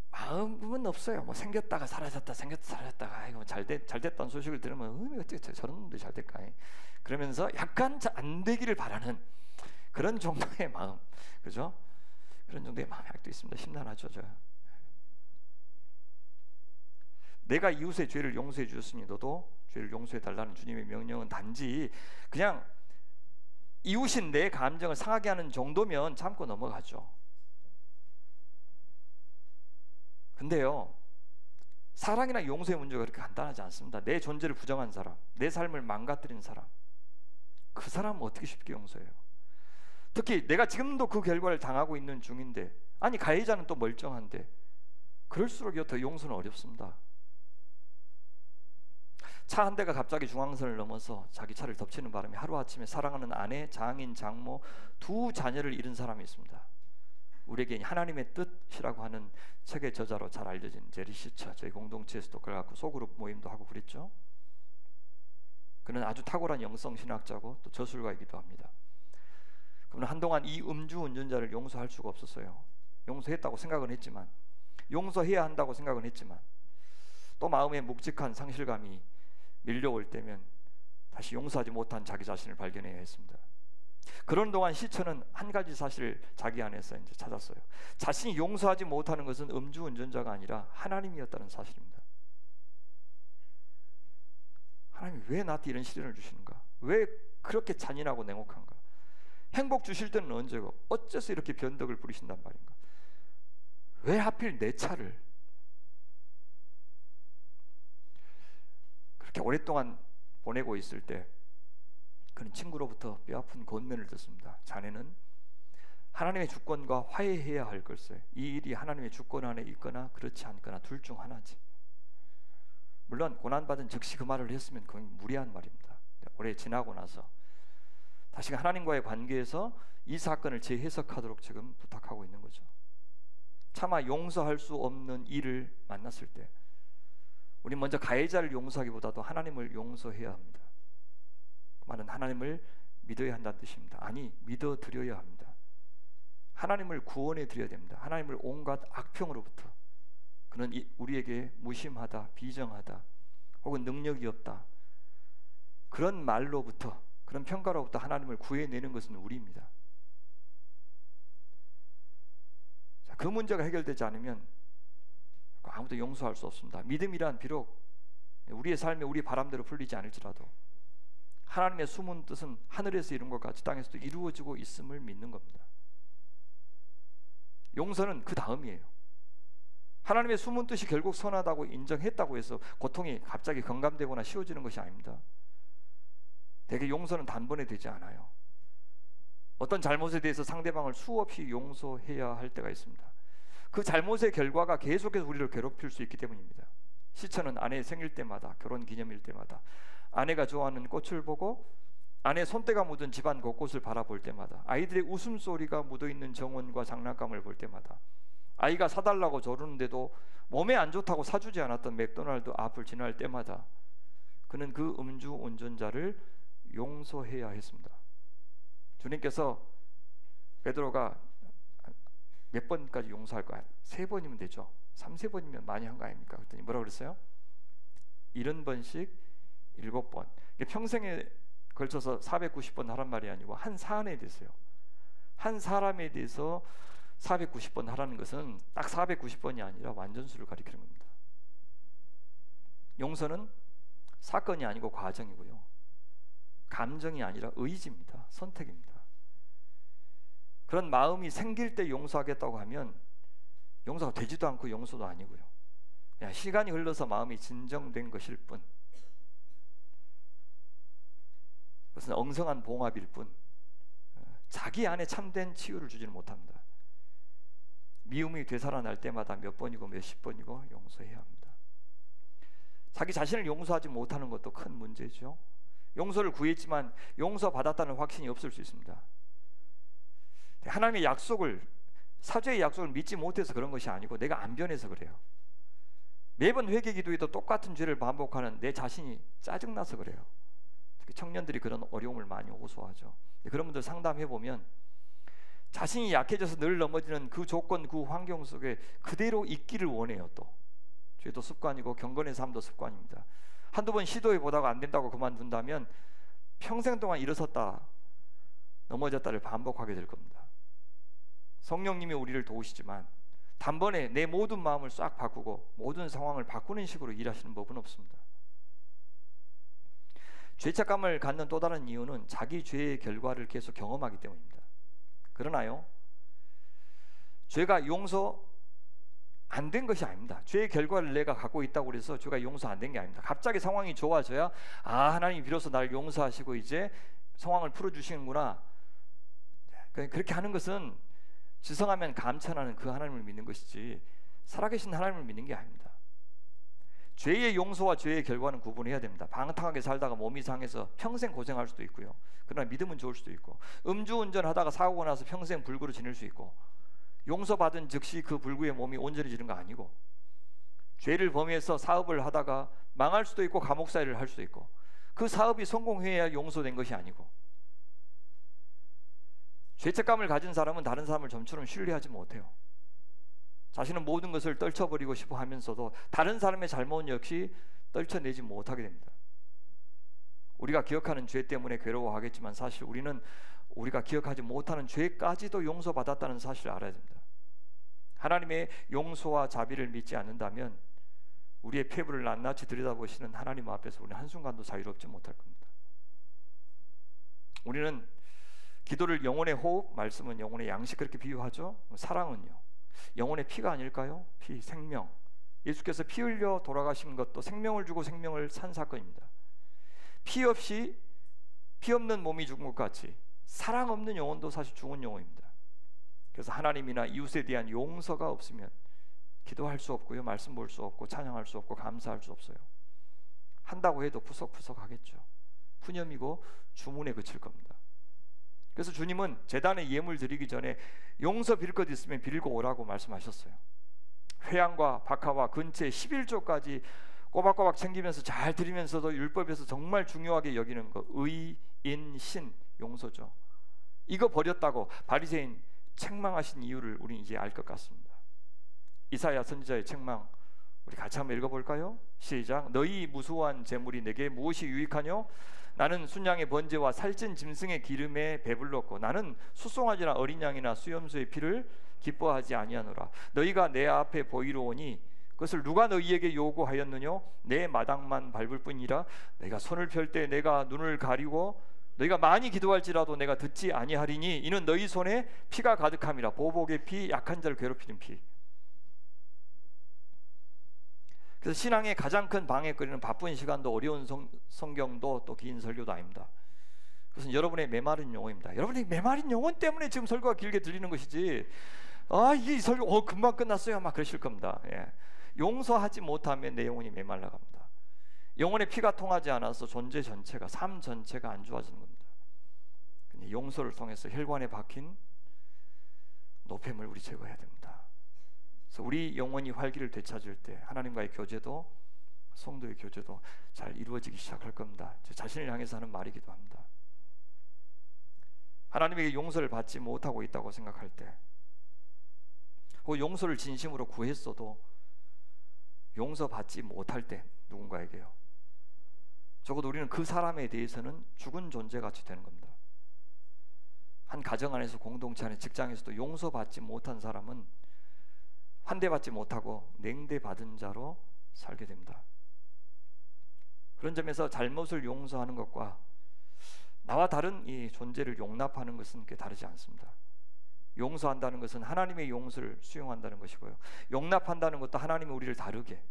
마음은 없어요. 생겼다가 사라졌다, 생겼다 사라졌다가, 잘 됐다는 소식을 들으면 어떻게 저런 놈들이 잘 될까, 그러면서 약간 안 되기를 바라는 그런 정도의 마음, 그죠? 그런 정도의 마음이 아직도 있습니다. 심란하죠, 저. 내가 이웃의 죄를 용서해 주셨으니 너도 죄를 용서해 달라는 주님의 명령은 단지 그냥 이웃인 내 감정을 상하게 하는 정도면 참고 넘어가죠. 근데요, 사랑이나 용서의 문제가 그렇게 간단하지 않습니다. 내 존재를 부정한 사람, 내 삶을 망가뜨린 사람, 그 사람은 어떻게 쉽게 용서해요? 특히 내가 지금도 그 결과를 당하고 있는 중인데, 아니 가해자는 또 멀쩡한데, 그럴수록 더 용서는 어렵습니다. 차 한 대가 갑자기 중앙선을 넘어서 자기 차를 덮치는 바람에 하루아침에 사랑하는 아내, 장인, 장모, 두 자녀를 잃은 사람이 있습니다. 우리에게 하나님의 뜻이라고 하는 책의 저자로 잘 알려진 제리 시처, 저희 공동체에서도 그걸 갖고 소그룹 모임도 하고 그랬죠. 그는 아주 탁월한 영성 신학자고 또 저술가이기도 합니다. 그는 한동안 이 음주 운전자를 용서할 수가 없었어요. 용서했다고 생각은 했지만, 용서해야 한다고 생각은 했지만, 또 마음에 묵직한 상실감이 밀려올 때면 다시 용서하지 못한 자기 자신을 발견해야 했습니다. 그런 동안 시처는 한 가지 사실을 자기 안에서 이제 찾았어요. 자신이 용서하지 못하는 것은 음주운전자가 아니라 하나님이었다는 사실입니다. 하나님이 왜 나한테 이런 시련을 주시는가? 왜 그렇게 잔인하고 냉혹한가? 행복 주실 때는 언제고 어째서 이렇게 변덕을 부리신단 말인가? 왜 하필 내 차를 그렇게 오랫동안 보내고 있을 때 그는 친구로부터 뼈아픈 권면을 듣습니다. 자네는 하나님의 주권과 화해해야 할 걸세. 이 일이 하나님의 주권 안에 있거나 그렇지 않거나 둘 중 하나지. 물론 고난받은 즉시 그 말을 했으면 거의 무리한 말입니다. 오래 지나고 나서 다시 하나님과의 관계에서 이 사건을 재해석하도록 지금 부탁하고 있는 거죠. 차마 용서할 수 없는 일을 만났을 때 우리 먼저 가해자를 용서하기보다도 하나님을 용서해야 합니다. 그 말은 하나님을 믿어야 한다는 뜻입니다. 아니, 믿어드려야 합니다. 하나님을 구원해 드려야 됩니다. 하나님을 온갖 악평으로부터, 그는 우리에게 무심하다, 비정하다, 혹은 능력이 없다, 그런 말로부터, 그런 평가로부터 하나님을 구해내는 것은 우리입니다. 자, 그 문제가 해결되지 않으면 아무도 용서할 수 없습니다. 믿음이란 비록 우리의 삶에 우리 바람대로 풀리지 않을지라도 하나님의 숨은 뜻은 하늘에서 이룬 것 같이 땅에서도 이루어지고 있음을 믿는 겁니다. 용서는 그 다음이에요. 하나님의 숨은 뜻이 결국 선하다고 인정했다고 해서 고통이 갑자기 경감되거나 쉬워지는 것이 아닙니다. 대개 용서는 단번에 되지 않아요. 어떤 잘못에 대해서 상대방을 수없이 용서해야 할 때가 있습니다. 그 잘못의 결과가 계속해서 우리를 괴롭힐 수 있기 때문입니다. 시천은 아내 생일 때마다, 결혼 기념일 때마다, 아내가 좋아하는 꽃을 보고 아내 손때가 묻은 집안 곳곳을 바라볼 때마다, 아이들의 웃음소리가 묻어있는 정원과 장난감을 볼 때마다, 아이가 사달라고 조르는데도 몸에 안 좋다고 사주지 않았던 맥도날드 앞을 지날 때마다 그는 그 음주 운전자를 용서해야 했습니다. 주님께서 베드로가 몇 번까지 용서할 거야? 3번이면 되죠. 3-4번이면 많이 한 거 아닙니까? 그랬더니 뭐라고 그랬어요? 70번씩 7번. 평생에 걸쳐서 490번 하란 말이 아니고 한 사안에 대해서요. 한 사람에 대해서 490번 하라는 것은 딱 490번이 아니라 완전수를 가리키는 겁니다. 용서는 사건이 아니고 과정이고요. 감정이 아니라 의지입니다. 선택입니다. 그런 마음이 생길 때 용서하겠다고 하면 용서가 되지도 않고 용서도 아니고요. 그냥 시간이 흘러서 마음이 진정된 것일 뿐, 그것은 엉성한 봉합일 뿐, 자기 안에 참된 치유를 주지는 못합니다. 미움이 되살아날 때마다 몇 번이고 몇십 번이고 용서해야 합니다. 자기 자신을 용서하지 못하는 것도 큰 문제죠. 용서를 구했지만 용서받았다는 확신이 없을 수 있습니다. 하나님의 약속을, 사죄의 약속을 믿지 못해서 그런 것이 아니고 내가 안 변해서 그래요. 매번 회개 기도에도 똑같은 죄를 반복하는 내 자신이 짜증나서 그래요. 특히 청년들이 그런 어려움을 많이 호소하죠. 그런 분들 상담해보면 자신이 약해져서 늘 넘어지는 그 조건, 그 환경 속에 그대로 있기를 원해요. 또 죄도 습관이고 경건의 삶도 습관입니다. 한두 번 시도해보다가 안 된다고 그만둔다면 평생 동안 일어섰다 넘어졌다를 반복하게 될 겁니다. 성령님이 우리를 도우시지만 단번에 내 모든 마음을 싹 바꾸고 모든 상황을 바꾸는 식으로 일하시는 법은 없습니다. 죄책감을 갖는 또 다른 이유는 자기 죄의 결과를 계속 경험하기 때문입니다. 그러나요, 죄가 용서 안 된 것이 아닙니다. 죄의 결과를 내가 갖고 있다고 해서 죄가 용서 안 된 게 아닙니다. 갑자기 상황이 좋아져야 하나님이 비로소 나를 용서하시고 이제 상황을 풀어주시는구나, 그렇게 하는 것은 지성하면 감천하는 그 하나님을 믿는 것이지 살아계신 하나님을 믿는 게 아닙니다. 죄의 용서와 죄의 결과는 구분해야 됩니다. 방탕하게 살다가 몸이 상해서 평생 고생할 수도 있고요. 그러나 믿음은 좋을 수도 있고, 음주운전하다가 사고가 나서 평생 불구로 지낼 수 있고, 용서받은 즉시 그 불구에 몸이 온전해지는 거 아니고, 죄를 범해서 사업을 하다가 망할 수도 있고 감옥살이를 할 수도 있고, 그 사업이 성공해야 용서된 것이 아니고, 죄책감을 가진 사람은 다른 사람을 좀처럼 신뢰하지 못해요. 자신은 모든 것을 떨쳐버리고 싶어 하면서도 다른 사람의 잘못 역시 떨쳐내지 못하게 됩니다. 우리가 기억하는 죄 때문에 괴로워하겠지만 사실 우리는 우리가 기억하지 못하는 죄까지도 용서받았다는 사실을 알아야 됩니다. 하나님의 용서와 자비를 믿지 않는다면 우리의 폐부를 낱낱이 들여다보시는 하나님 앞에서 우리는 한순간도 자유롭지 못할 겁니다. 우리는 기도를 영혼의 호흡, 말씀은 영혼의 양식, 그렇게 비유하죠. 사랑은요, 영혼의 피가 아닐까요? 피, 생명. 예수께서 피 흘려 돌아가신 것도 생명을 주고 생명을 산 사건입니다. 피 없는 몸이 죽은 것 같이 사랑 없는 영혼도 사실 죽은 영혼입니다. 그래서 하나님이나 이웃에 대한 용서가 없으면 기도할 수 없고요, 말씀 볼 수 없고, 찬양할 수 없고, 감사할 수 없어요. 한다고 해도 푸석푸석 하겠죠. 푸념이고 주문에 그칠 겁니다. 그래서 주님은 제단에 예물 드리기 전에 용서 빌 것 있으면 빌고 오라고 말씀하셨어요. 회양과 박하와 근체 11조까지 꼬박꼬박 챙기면서 잘 드리면서도 율법에서 정말 중요하게 여기는 거, 의, 인, 신, 용서죠. 이거 버렸다고 바리새인 책망하신 이유를 우리는 이제 알 것 같습니다. 이사야 선지자의 책망 우리 같이 한번 읽어볼까요? 시작. 너희 무수한 재물이 내게 무엇이 유익하뇨? 나는 순양의 번제와 살찐 짐승의 기름에 배불렀고 나는 숫송아지나 어린 양이나 수염소의 피를 기뻐하지 아니하노라. 너희가 내 앞에 보이러 오니 그것을 누가 너희에게 요구하였느뇨? 내 마당만 밟을 뿐이라. 내가 손을 펼 때 내가 눈을 가리고 너희가 많이 기도할지라도 내가 듣지 아니하리니 이는 너희 손에 피가 가득함이라. 보복의 피, 약한 자를 괴롭히는 피. 그래서 신앙의 가장 큰 방해거리는 바쁜 시간도 어려운 성경도 또 긴 설교도 아닙니다. 그것은 여러분의 메마른 영혼입니다. 여러분의 메마른 영혼 때문에 지금 설교가 길게 들리는 것이지, 이 설교 금방 끝났어요 막 그러실 겁니다. 예. 용서하지 못하면 내 영혼이 메말라 갑니다. 영혼의 피가 통하지 않아서 존재 전체가, 삶 전체가 안 좋아지는 겁니다. 용서를 통해서 혈관에 박힌 노폐물 우리 제거해야 됩니다. 그래서 우리 영혼이 활기를 되찾을 때 하나님과의 교제도, 성도의 교제도 잘 이루어지기 시작할 겁니다. 제 자신을 향해서 하는 말이기도 합니다. 하나님에게 용서를 받지 못하고 있다고 생각할 때, 혹은 용서를 진심으로 구했어도 용서받지 못할 때, 누군가에게요, 적어도 우리는 그 사람에 대해서는 죽은 존재같이 되는 겁니다. 한 가정 안에서, 공동체 안에, 직장에서도 용서받지 못한 사람은 환대받지 못하고 냉대받은 자로 살게 됩니다. 그런 점에서 잘못을 용서하는 것과 나와 다른 이 존재를 용납하는 것은 꽤 다르지 않습니다. 용서한다는 것은 하나님의 용서를 수용한다는 것이고요, 용납한다는 것도 하나님이 우리를 다르게,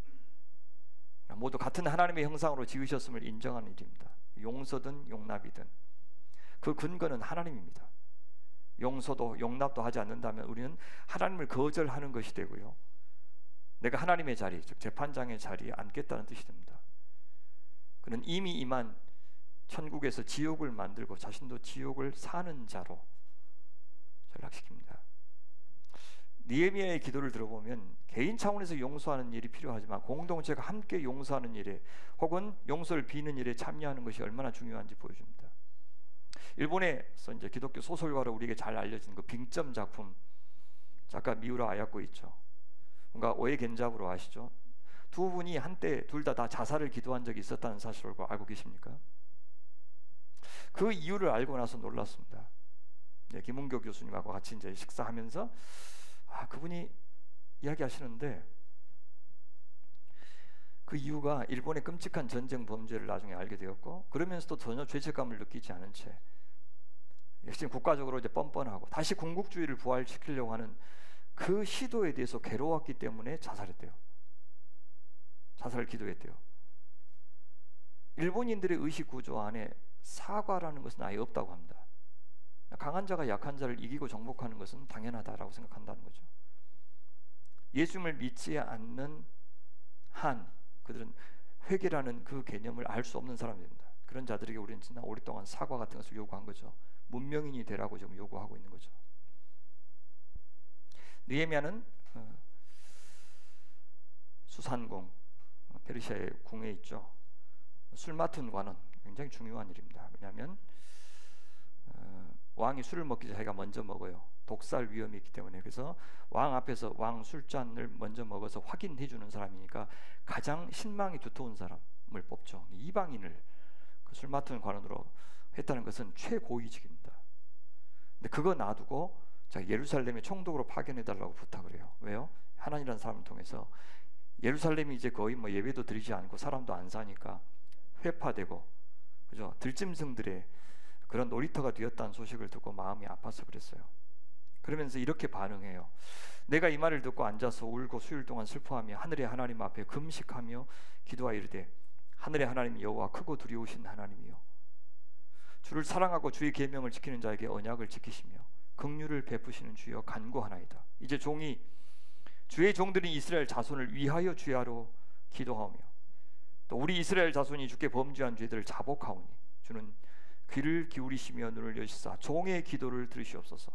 모두 같은 하나님의 형상으로 지으셨음을 인정하는 일입니다. 용서든 용납이든 그 근거는 하나님입니다. 용서도 용납도 하지 않는다면 우리는 하나님을 거절하는 것이 되고요, 내가 하나님의 자리, 즉 재판장의 자리에 앉겠다는 뜻이 됩니다. 그는 이미 임한 천국에서 지옥을 만들고 자신도 지옥을 사는 자로 전락시킵니다. 느헤미야의 기도를 들어보면 개인 차원에서 용서하는 일이 필요하지만 공동체가 함께 용서하는 일에, 혹은 용서를 비는 일에 참여하는 것이 얼마나 중요한지 보여줍니다. 일본에서 이제 기독교 소설가로 우리에게 잘 알려진 그 빙점 작품 작가 미우라 아야코 있죠. 뭔가 오에 겐자부로 아시죠? 두 분이 한때 둘 다 자살을 기도한 적이 있었다는 사실을 알고 계십니까? 그 이유를 알고 나서 놀랐습니다. 네, 김은교 교수님하고 같이 이제 식사하면서 그분이 이야기하시는데, 그 이유가 일본의 끔찍한 전쟁 범죄를 나중에 알게 되었고, 그러면서도 전혀 죄책감을 느끼지 않은 채 역시 국가적으로 이제 뻔뻔하고 다시 군국주의를 부활시키려고 하는 그 시도에 대해서 괴로웠기 때문에 자살했대요. 자살을 기도했대요. 일본인들의 의식 구조 안에 사과라는 것은 아예 없다고 합니다. 강한 자가 약한 자를 이기고 정복하는 것은 당연하다라고 생각한다는 거죠. 예수님을 믿지 않는 한 그들은 회개라는 그 개념을 알 수 없는 사람입니다. 그런 자들에게 우리는 지난 오랫동안 사과 같은 것을 요구한 거죠. 문명인이 되라고 지금 요구하고 있는 거죠. 느헤미야는 수산궁, 페르시아의 궁에 있죠. 술 맡은 관원, 굉장히 중요한 일입니다. 왜냐하면 왕이 술을 먹기 전에 자기가 먼저 먹어요. 독살 위험이 있기 때문에. 그래서 왕 앞에서 왕 술잔을 먼저 먹어서 확인해 주는 사람이니까 가장 신망이 두터운 사람을 뽑죠. 이방인을 그 술 맡은 관원으로 했다는 것은 최고위직입니다. 근데 그거 놔두고 자, 예루살렘에 총독으로 파견해 달라고 부탁을 해요. 왜요? 하나님이라는 사람을 통해서 예루살렘이 이제 거의 뭐 예배도 드리지 않고 사람도 안 사니까 회파되고, 그죠? 들짐승들의 그런 놀이터가 되었다는 소식을 듣고 마음이 아파서 그랬어요. 그러면서 이렇게 반응해요. 내가 이 말을 듣고 앉아서 울고 수일 동안 슬퍼하며 하늘의 하나님 앞에 금식하며 기도하여 이르되, 하늘의 하나님 여호와 크고 두려우신 하나님이요, 주를 사랑하고 주의 계명을 지키는 자에게 언약을 지키시며 긍휼을 베푸시는 주여 간구하나이다. 이제 종이 주의 종들인 이스라엘 자손을 위하여 주야로 기도하오며 또 우리 이스라엘 자손이 주께 범죄한 죄들을 자복하오니 주는 귀를 기울이시며 눈을 여시사 종의 기도를 들으시옵소서.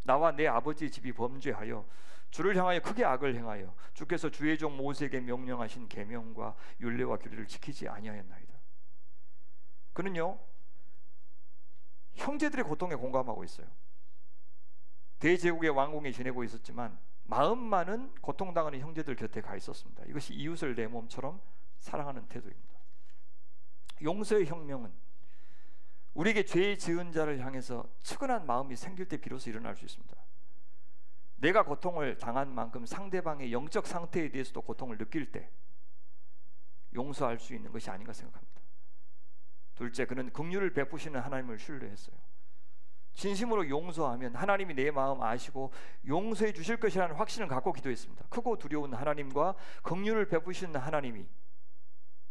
나와 내 아버지의 집이 범죄하여 주를 향하여 크게 악을 행하여 주께서 주의 종 모세에게 명령하신 계명과 율례와 규례를 지키지 아니하였나이다. 그는요, 형제들의 고통에 공감하고 있어요. 대제국의 왕궁에 지내고 있었지만 마음만은 고통당하는 형제들 곁에 가 있었습니다. 이것이 이웃을 내 몸처럼 사랑하는 태도입니다. 용서의 혁명은 우리에게 죄 지은 자를 향해서 측은한 마음이 생길 때 비로소 일어날 수 있습니다. 내가 고통을 당한 만큼 상대방의 영적 상태에 대해서도 고통을 느낄 때 용서할 수 있는 것이 아닌가 생각합니다. 둘째, 그는 긍휼을 베푸시는 하나님을 신뢰했어요. 진심으로 용서하면 하나님이 내 마음 아시고 용서해 주실 것이라는 확신을 갖고 기도했습니다. 크고 두려운 하나님과 긍휼을 베푸시는 하나님이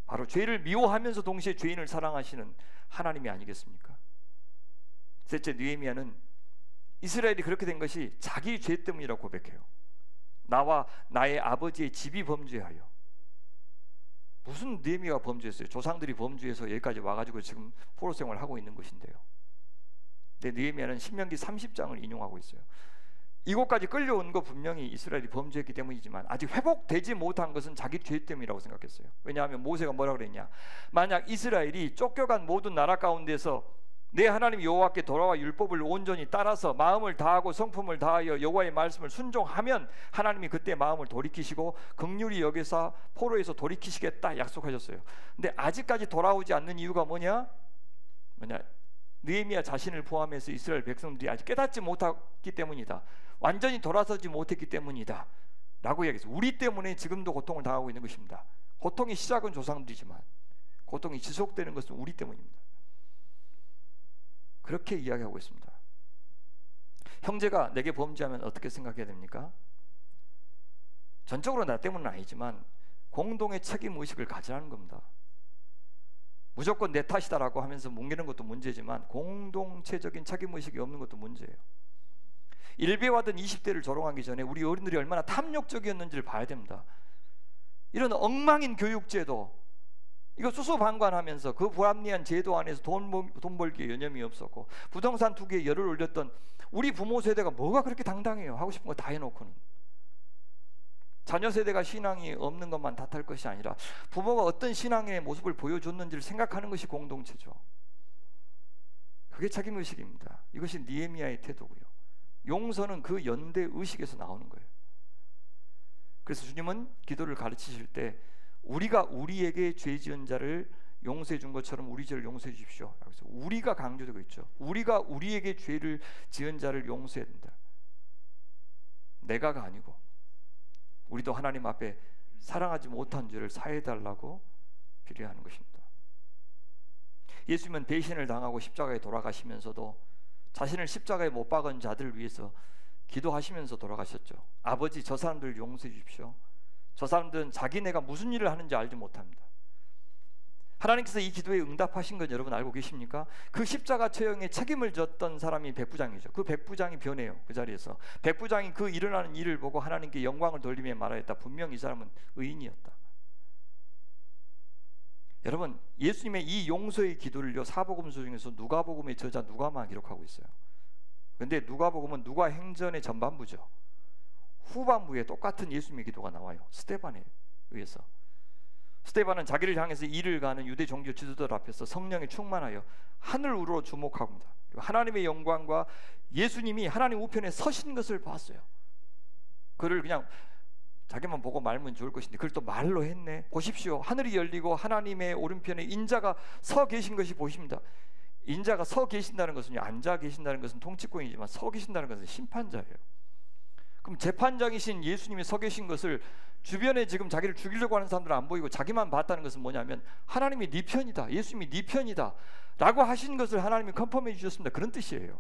바로 죄를 미워하면서 동시에 죄인을 사랑하시는 하나님이 아니겠습니까? 셋째, 느헤미야는 이스라엘이 그렇게 된 것이 자기 죄 때문이라고 고백해요. 나와 나의 아버지의 집이 범죄하여. 무슨 느헤미야가 범죄했어요? 조상들이 범죄해서 여기까지 와가지고 지금 포로 생활을 하고 있는 것인데요. 근데 느헤미야는 신명기 30장을 인용하고 있어요. 이곳까지 끌려온 거 분명히 이스라엘이 범죄했기 때문이지만 아직 회복되지 못한 것은 자기 죄 때문이라고 생각했어요. 왜냐하면 모세가 뭐라고 그랬냐, 만약 이스라엘이 쫓겨간 모든 나라 가운데서 내 하나님 여호와께 돌아와 율법을 온전히 따라서 마음을 다하고 성품을 다하여 여호와의 말씀을 순종하면 하나님이 그때 마음을 돌이키시고 긍휼히 여기서 포로에서 돌이키시겠다 약속하셨어요. 근데 아직까지 돌아오지 않는 이유가 뭐냐? 느헤미야 자신을 포함해서 이스라엘 백성들이 아직 깨닫지 못했기 때문이다. 완전히 돌아서지 못했기 때문이다 라고 이야기했어요. 우리 때문에 지금도 고통을 당하고 있는 것입니다. 고통의 시작은 조상들이지만 고통이 지속되는 것은 우리 때문입니다. 그렇게 이야기하고 있습니다. 형제가 내게 범죄하면 어떻게 생각해야 됩니까? 전적으로 나 때문은 아니지만 공동의 책임의식을 가지라는 겁니다. 무조건 내 탓이다라고 하면서 뭉개는 것도 문제지만 공동체적인 책임의식이 없는 것도 문제예요. 일베와든 20대를 조롱하기 전에 우리 어른들이 얼마나 탐욕적이었는지를 봐야 됩니다. 이런 엉망인 교육제도, 이거 수수방관하면서 그 불합리한 제도 안에서 돈 벌기에 여념이 없었고 부동산 투기에 열을 올렸던 우리 부모 세대가 뭐가 그렇게 당당해요? 하고 싶은 거 다 해놓고는. 자녀 세대가 신앙이 없는 것만 탓할 것이 아니라 부모가 어떤 신앙의 모습을 보여줬는지를 생각하는 것이 공동체죠. 그게 책임의식입니다. 이것이 느헤미야의 태도고요. 용서는 그 연대 의식에서 나오는 거예요. 그래서 주님은 기도를 가르치실 때 우리가 우리에게 죄 지은 자를 용서해 준 것처럼 우리 죄를 용서해 주십시오. 그래서 우리가 강조되고 있죠. 우리가 우리에게 죄를 지은 자를 용서해야 된다. 내가가 아니고 우리도 하나님 앞에 사랑하지 못한 죄를 사해달라고 기도하는 것입니다. 예수님은 배신을 당하고 십자가에 돌아가시면서도 자신을 십자가에 못 박은 자들을 위해서 기도하시면서 돌아가셨죠. 아버지, 저 사람들 용서해 주십시오. 저 사람들은 자기네가 무슨 일을 하는지 알지 못합니다. 하나님께서 이 기도에 응답하신 건 여러분 알고 계십니까? 그 십자가 처형에 책임을 졌던 사람이 백부장이죠. 그 백부장이 변해요. 그 자리에서 백부장이 그 일어나는 일을 보고 하나님께 영광을 돌리며 말하였다. 분명히 이 사람은 의인이었다. 여러분, 예수님의 이 용서의 기도를요, 사복음서 중에서 누가복음의 저자 누가만 기록하고 있어요. 근데 누가복음은 누가행전의 전반부죠. 후반부에 똑같은 예수님의 기도가 나와요. 스데반에 의해서. 스데반은 자기를 향해서 이를 가는 유대 종교 지도자들 앞에서 성령에 충만하여 하늘으로 주목합니다. 그리고 하나님의 영광과 예수님이 하나님 우편에 서신 것을 봤어요. 그를 그냥 자기만 보고 말면 좋을 것인데 그걸 또 말로 했네. 보십시오, 하늘이 열리고 하나님의 오른편에 인자가 서 계신 것이 보십니다. 인자가 서 계신다는 것은요, 앉아 계신다는 것은 통치권이지만 서 계신다는 것은 심판자예요. 그럼 재판장이신 예수님이 서 계신 것을 주변에 지금 자기를 죽이려고 하는 사람들은 안 보이고 자기만 봤다는 것은 뭐냐면 하나님이 네 편이다, 예수님이 네 편이다 라고 하신 것을 하나님이 컨펌해 주셨습니다. 그런 뜻이에요.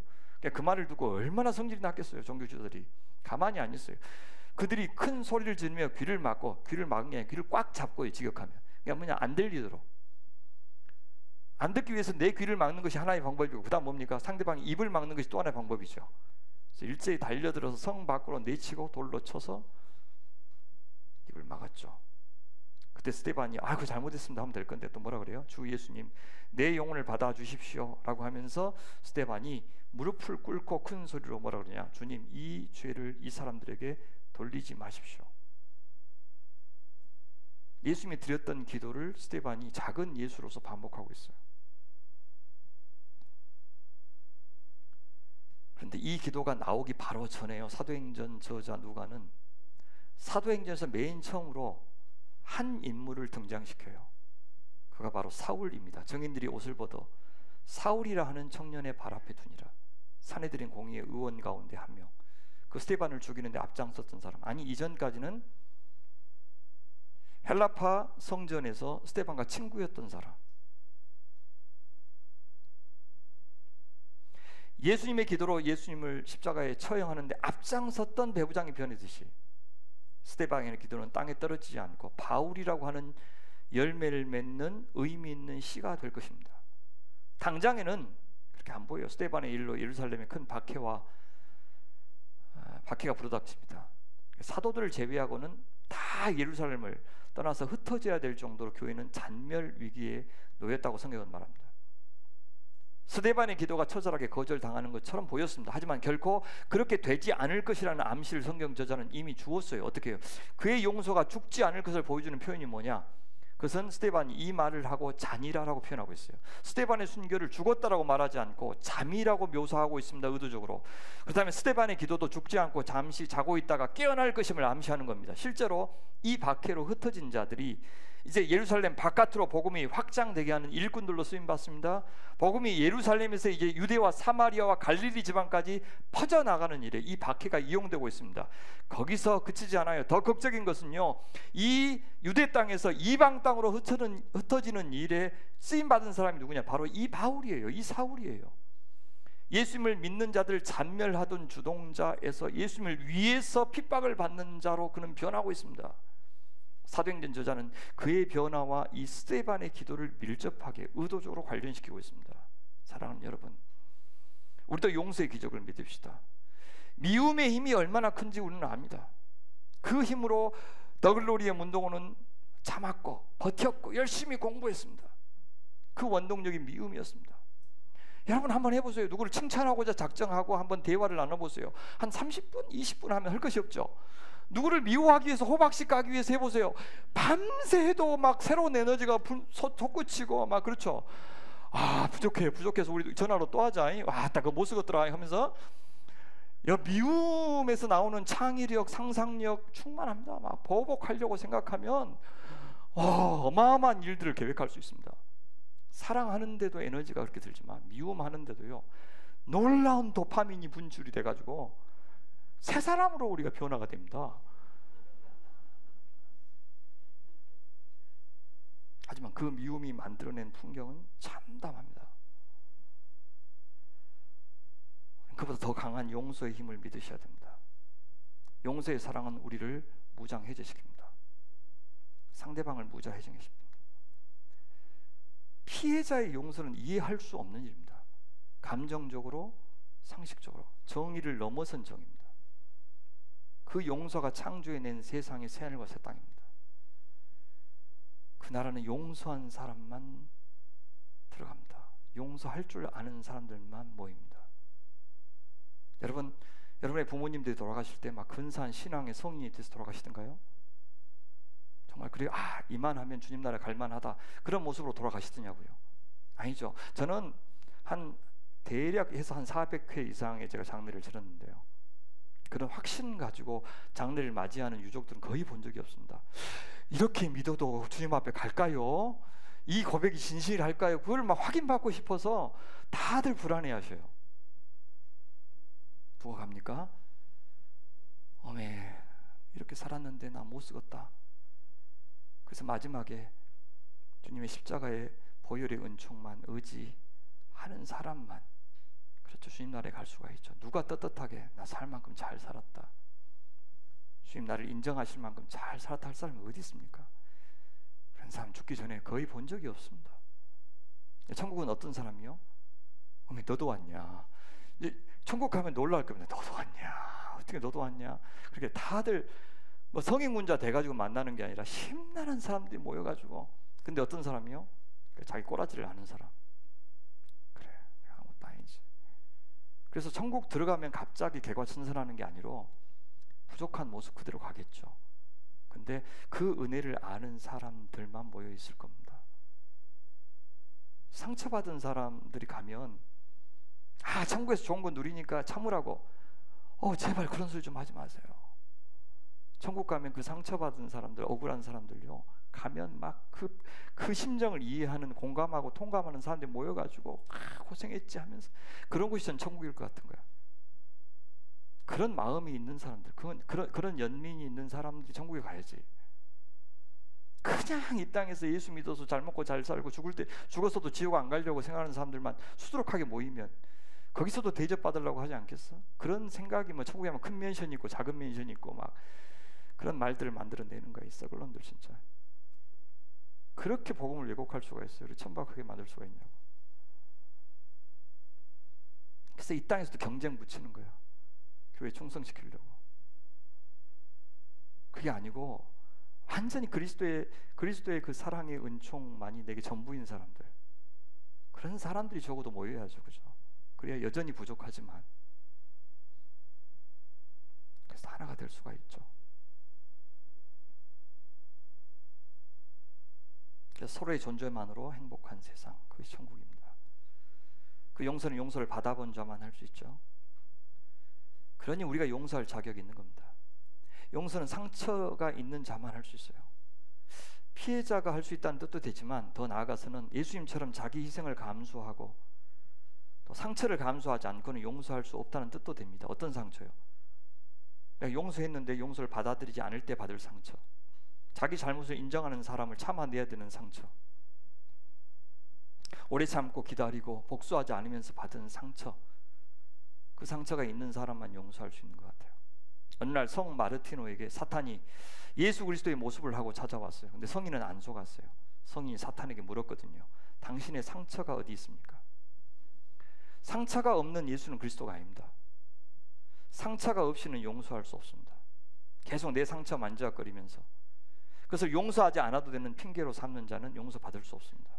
그 말을 듣고 얼마나 성질이 났겠어요. 종교주들이 가만히 안 있어요. 그들이 큰 소리를 지르며 귀를 막고, 귀를 막은 게 아니라 귀를 꽉 잡고 지격하며, 그러니까 뭐냐, 안 들리도록, 안 듣기 위해서 내 귀를 막는 것이 하나의 방법이고, 그 다음 뭡니까? 상대방이 입을 막는 것이 또 하나의 방법이죠. 그래서 일제히 달려들어서 성 밖으로 내치고 돌로 쳐서 입을 막았죠. 그때 스데반이 그 잘못했습니다 하면 될 건데 또 뭐라 그래요? 주 예수님, 내 영혼을 받아 주십시오 라고 하면서 스데반이 무릎을 꿇고 큰 소리로 뭐라 그러냐? 주님, 이 죄를 이 사람들에게 돌리지 마십시오. 예수님이 드렸던 기도를 스데반이 작은 예수로서 반복하고 있어요. 그런데 이 기도가 나오기 바로 전에요, 사도행전 저자 누가는 사도행전에서 맨 처음으로 한 인물을 등장시켜요. 그가 바로 사울입니다. 정인들이 옷을 벗어 사울이라 하는 청년의 발 앞에 두니라. 사내들인 공의의 의원 가운데 한 명, 그 스데반을 죽이는데 앞장섰던 사람. 아니, 이전까지는 헬라파 성전에서 스데반과 친구였던 사람. 예수님의 기도로 예수님을 십자가에 처형하는데 앞장섰던 배부장이 변했듯이 스데반의 기도는 땅에 떨어지지 않고 바울이라고 하는 열매를 맺는 의미 있는 시가 될 것입니다. 당장에는 그렇게 안 보여요. 스데반의 일로 예루살렘에 큰 박해가 불어닥칩니다. 사도들을 제외하고는 다 예루살렘을 떠나서 흩어져야 될 정도로 교회는 잔멸 위기에 놓였다고 성경은 말합니다. 스데반의 기도가 처절하게 거절당하는 것처럼 보였습니다. 하지만 결코 그렇게 되지 않을 것이라는 암시를 성경 저자는 이미 주었어요. 어떻게 해요? 그의 용서가 죽지 않을 것을 보여주는 표현이 뭐냐? 그것은 스데반이 이 말을 하고 잔이라라고 표현하고 있어요. 스데반의 순교를 죽었다라고 말하지 않고 잠이라고 묘사하고 있습니다. 의도적으로. 그다음에 스데반의 기도도 죽지 않고 잠시 자고 있다가 깨어날 것임을 암시하는 겁니다. 실제로 이 박해로 흩어진 자들이 이제 예루살렘 바깥으로 복음이 확장되게 하는 일꾼들로 쓰임받습니다. 복음이 예루살렘에서 이제 유대와 사마리아와 갈릴리 지방까지 퍼져나가는 일에 이 박해가 이용되고 있습니다. 거기서 그치지 않아요. 더 극적인 것은요, 이 유대 땅에서 이방 땅으로 흩어지는 일에 쓰임받은 사람이 누구냐? 바로 이 바울이에요. 이 사울이에요. 예수님을 믿는 자들 잔멸하던 주동자에서 예수님을 위해서 핍박을 받는 자로 그는 변하고 있습니다. 사도행전 저자는 그의 변화와 이 스데반의 기도를 밀접하게 의도적으로 관련시키고 있습니다. 사랑하는 여러분, 우리도 용서의 기적을 믿읍시다. 미움의 힘이 얼마나 큰지 우리는 압니다. 그 힘으로 더글로리의 문도고는 참았고 버텼고 열심히 공부했습니다. 그 원동력이 미움이었습니다. 여러분 한번 해보세요. 누구를 칭찬하고자 작정하고 한번 대화를 나눠보세요. 한 30분, 20분 하면 할 것이 없죠. 누구를 미워하기 위해서, 호박씨 까기 위해서 해보세요. 밤새 해도 막 새로운 에너지가 솟구치고 막 그렇죠. 아, 부족해서 우리 전화로 또 하자. 와, 딱 그거 못 쓰겠더라 하면서 미움에서 나오는 창의력, 상상력 충만합니다. 막 보복하려고 생각하면 어마어마한 일들을 계획할 수 있습니다. 사랑하는데도 에너지가 그렇게 들지만 미움하는데도요, 놀라운 도파민이 분출이 돼가지고 새 사람으로 우리가 변화가 됩니다. 하지만 그 미움이 만들어낸 풍경은 참담합니다. 그보다 더 강한 용서의 힘을 믿으셔야 됩니다. 용서의 사랑은 우리를 무장해제시킵니다. 상대방을 무장해제시킵니다. 피해자의 용서는 이해할 수 없는 일입니다. 감정적으로, 상식적으로 정의를 넘어선 정의입니다. 그 용서가 창조해낸 세상의 새하늘과 새 땅입니다. 그 나라는 용서한 사람만 들어갑니다. 용서할 줄 아는 사람들만 모입니다. 여러분, 여러분의 부모님들이 돌아가실 때 막 근사한 신앙의 성인이 돼서 돌아가시던가요? 정말 그래요? 이만하면 주님 나라 갈만하다, 그런 모습으로 돌아가시더냐고요? 아니죠. 저는 한 대략 해서 한 400회 이상의 제가 장례를 치렀는데요, 그런 확신 가지고 장례를 맞이하는 유족들은 거의 본 적이 없습니다. 이렇게 믿어도 주님 앞에 갈까요? 이 고백이 진실할까요? 그걸 막 확인받고 싶어서 다들 불안해하셔요. 누가 갑니까? 어메, 이렇게 살았는데 나 못 쓰겠다. 그래서 마지막에 주님의 십자가의 보혈의 은총만 의지하는 사람만, 그렇죠, 주님 나라에 갈 수가 있죠. 누가 떳떳하게 나 살 만큼 잘 살았다, 주님 나를 인정하실 만큼 잘 살았다 할 사람이 어디 있습니까? 그런 사람 죽기 전에 거의 본 적이 없습니다. 천국은 어떤 사람이요? 어머, 너도 왔냐? 이제 천국 가면 놀랄 겁니다. 너도 왔냐? 어떻게 너도 왔냐? 그렇게 다들 뭐 성인군자 돼가지고 만나는 게 아니라 심란한 사람들이 모여가지고, 근데 어떤 사람이요? 자기 꼬라지를 아는 사람. 그래, 아무것도 아니지. 그래서 천국 들어가면 갑자기 개과천선하는 게 아니로 부족한 모습 그대로 가겠죠. 근데 그 은혜를 아는 사람들만 모여 있을 겁니다. 상처받은 사람들이 가면 천국에서 좋은 거 누리니까 참으라고, 제발 그런 소리 좀 하지 마세요. 천국 가면 그 상처받은 사람들, 억울한 사람들요, 가면 막 그 심정을 이해하는, 공감하고 통감하는 사람들이 모여가지고 고생했지 하면서, 그런 곳이 전 천국일 것 같은 거야. 그런 마음이 있는 사람들, 그런 연민이 있는 사람들이 천국에 가야지. 그냥 이 땅에서 예수 믿어서 잘 먹고 잘 살고 죽었어도 지옥 안 가려고 생각하는 사람들만 수두룩하게 모이면 거기서도 대접받으려고 하지 않겠어? 그런 생각이 뭐 천국에 가면 큰 맨션이 있고 작은 맨션이 있고 막 그런 말들을 만들어내는 거야. 이 썩을놈들 진짜. 그렇게 복음을 왜곡할 수가 있어요. 우리 천박하게 만들 수가 있냐고. 그래서 이 땅에서도 경쟁 붙이는 거야. 교회 충성시키려고. 그게 아니고 완전히 그리스도의 그 사랑의 은총만이 내게 전부인 사람들, 그런 사람들이 적어도 모여야죠, 그죠? 그래야 여전히 부족하지만 그래서 하나가 될 수가 있죠. 그래서 서로의 존재만으로 행복한 세상, 그것이 천국입니다. 그 용서는 용서를 받아본 자만 할 수 있죠. 그러니 우리가 용서할 자격이 있는 겁니다. 용서는 상처가 있는 자만 할 수 있어요. 피해자가 할 수 있다는 뜻도 되지만 더 나아가서는 예수님처럼 자기 희생을 감수하고 또 상처를 감수하지 않고는 용서할 수 없다는 뜻도 됩니다. 어떤 상처요? 그러니까 용서했는데 용서를 받아들이지 않을 때 받을 상처, 자기 잘못을 인정하는 사람을 참아내야 되는 상처, 오래 참고 기다리고 복수하지 않으면서 받은 상처, 그 상처가 있는 사람만 용서할 수 있는 것 같아요. 어느 날 성 마르티노에게 사탄이 예수 그리스도의 모습을 하고 찾아왔어요. 근데 성인은 안 속았어요. 성인이 사탄에게 물었거든요. 당신의 상처가 어디 있습니까? 상처가 없는 예수는 그리스도가 아닙니다. 상처가 없이는 용서할 수 없습니다. 계속 내 상처 만지작거리면서 그것을 용서하지 않아도 되는 핑계로 삼는 자는 용서받을 수 없습니다.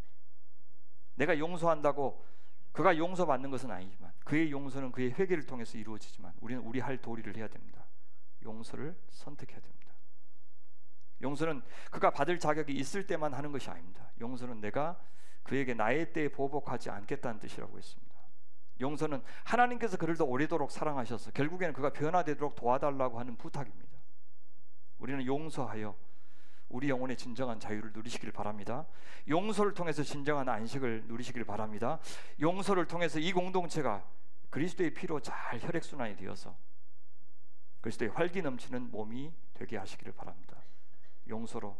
내가 용서한다고 그가 용서받는 것은 아니지만 그의 용서는 그의 회개를 통해서 이루어지지만 우리는 우리 할 도리를 해야 됩니다. 용서를 선택해야 됩니다. 용서는 그가 받을 자격이 있을 때만 하는 것이 아닙니다. 용서는 내가 그에게 나의 때에 보복하지 않겠다는 뜻이라고 했습니다. 용서는 하나님께서 그를 더 오래도록 사랑하셔서 결국에는 그가 변화되도록 도와달라고 하는 부탁입니다. 우리는 용서하여 우리 영혼의 진정한 자유를 누리시길 바랍니다. 용서를 통해서 진정한 안식을 누리시길 바랍니다. 용서를 통해서 이 공동체가 그리스도의 피로 잘 혈액순환이 되어서 그리스도의 활기 넘치는 몸이 되게 하시기를 바랍니다. 용서로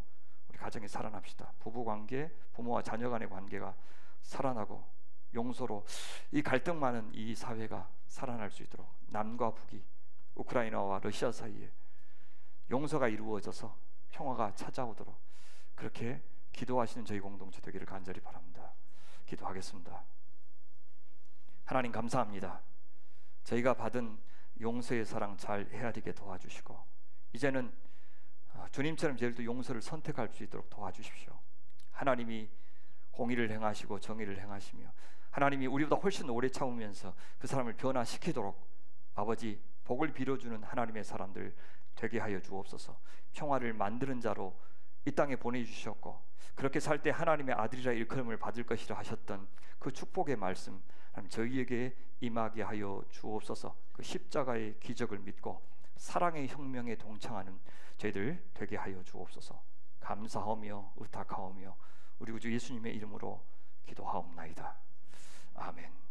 우리 가정이 살아납시다. 부부관계, 부모와 자녀 간의 관계가 살아나고 용서로 이 갈등 많은 이 사회가 살아날 수 있도록 남과 북이, 우크라이나와 러시아 사이에 용서가 이루어져서 평화가 찾아오도록 그렇게 기도하시는 저희 공동체 되기를 간절히 바랍니다. 기도하겠습니다. 하나님 감사합니다. 저희가 받은 용서의 사랑 잘 헤아리게 도와주시고 이제는 주님처럼 저희도 용서를 선택할 수 있도록 도와주십시오. 하나님이 공의를 행하시고 정의를 행하시며 하나님이 우리보다 훨씬 오래 참으면서 그 사람을 변화시키도록 아버지 복을 빌어주는 하나님의 사람들 되게 하여 주옵소서. 평화를 만드는 자로 이 땅에 보내주셨고 그렇게 살 때 하나님의 아들이라 일컬음을 받을 것이라 하셨던 그 축복의 말씀 하나님 저희에게 임하게 하여 주옵소서. 그 십자가의 기적을 믿고 사랑의 혁명에 동참하는 저희들 되게 하여 주옵소서. 감사하며 의탁하오며 우리 구주 예수님의 이름으로 기도하옵나이다. 아멘.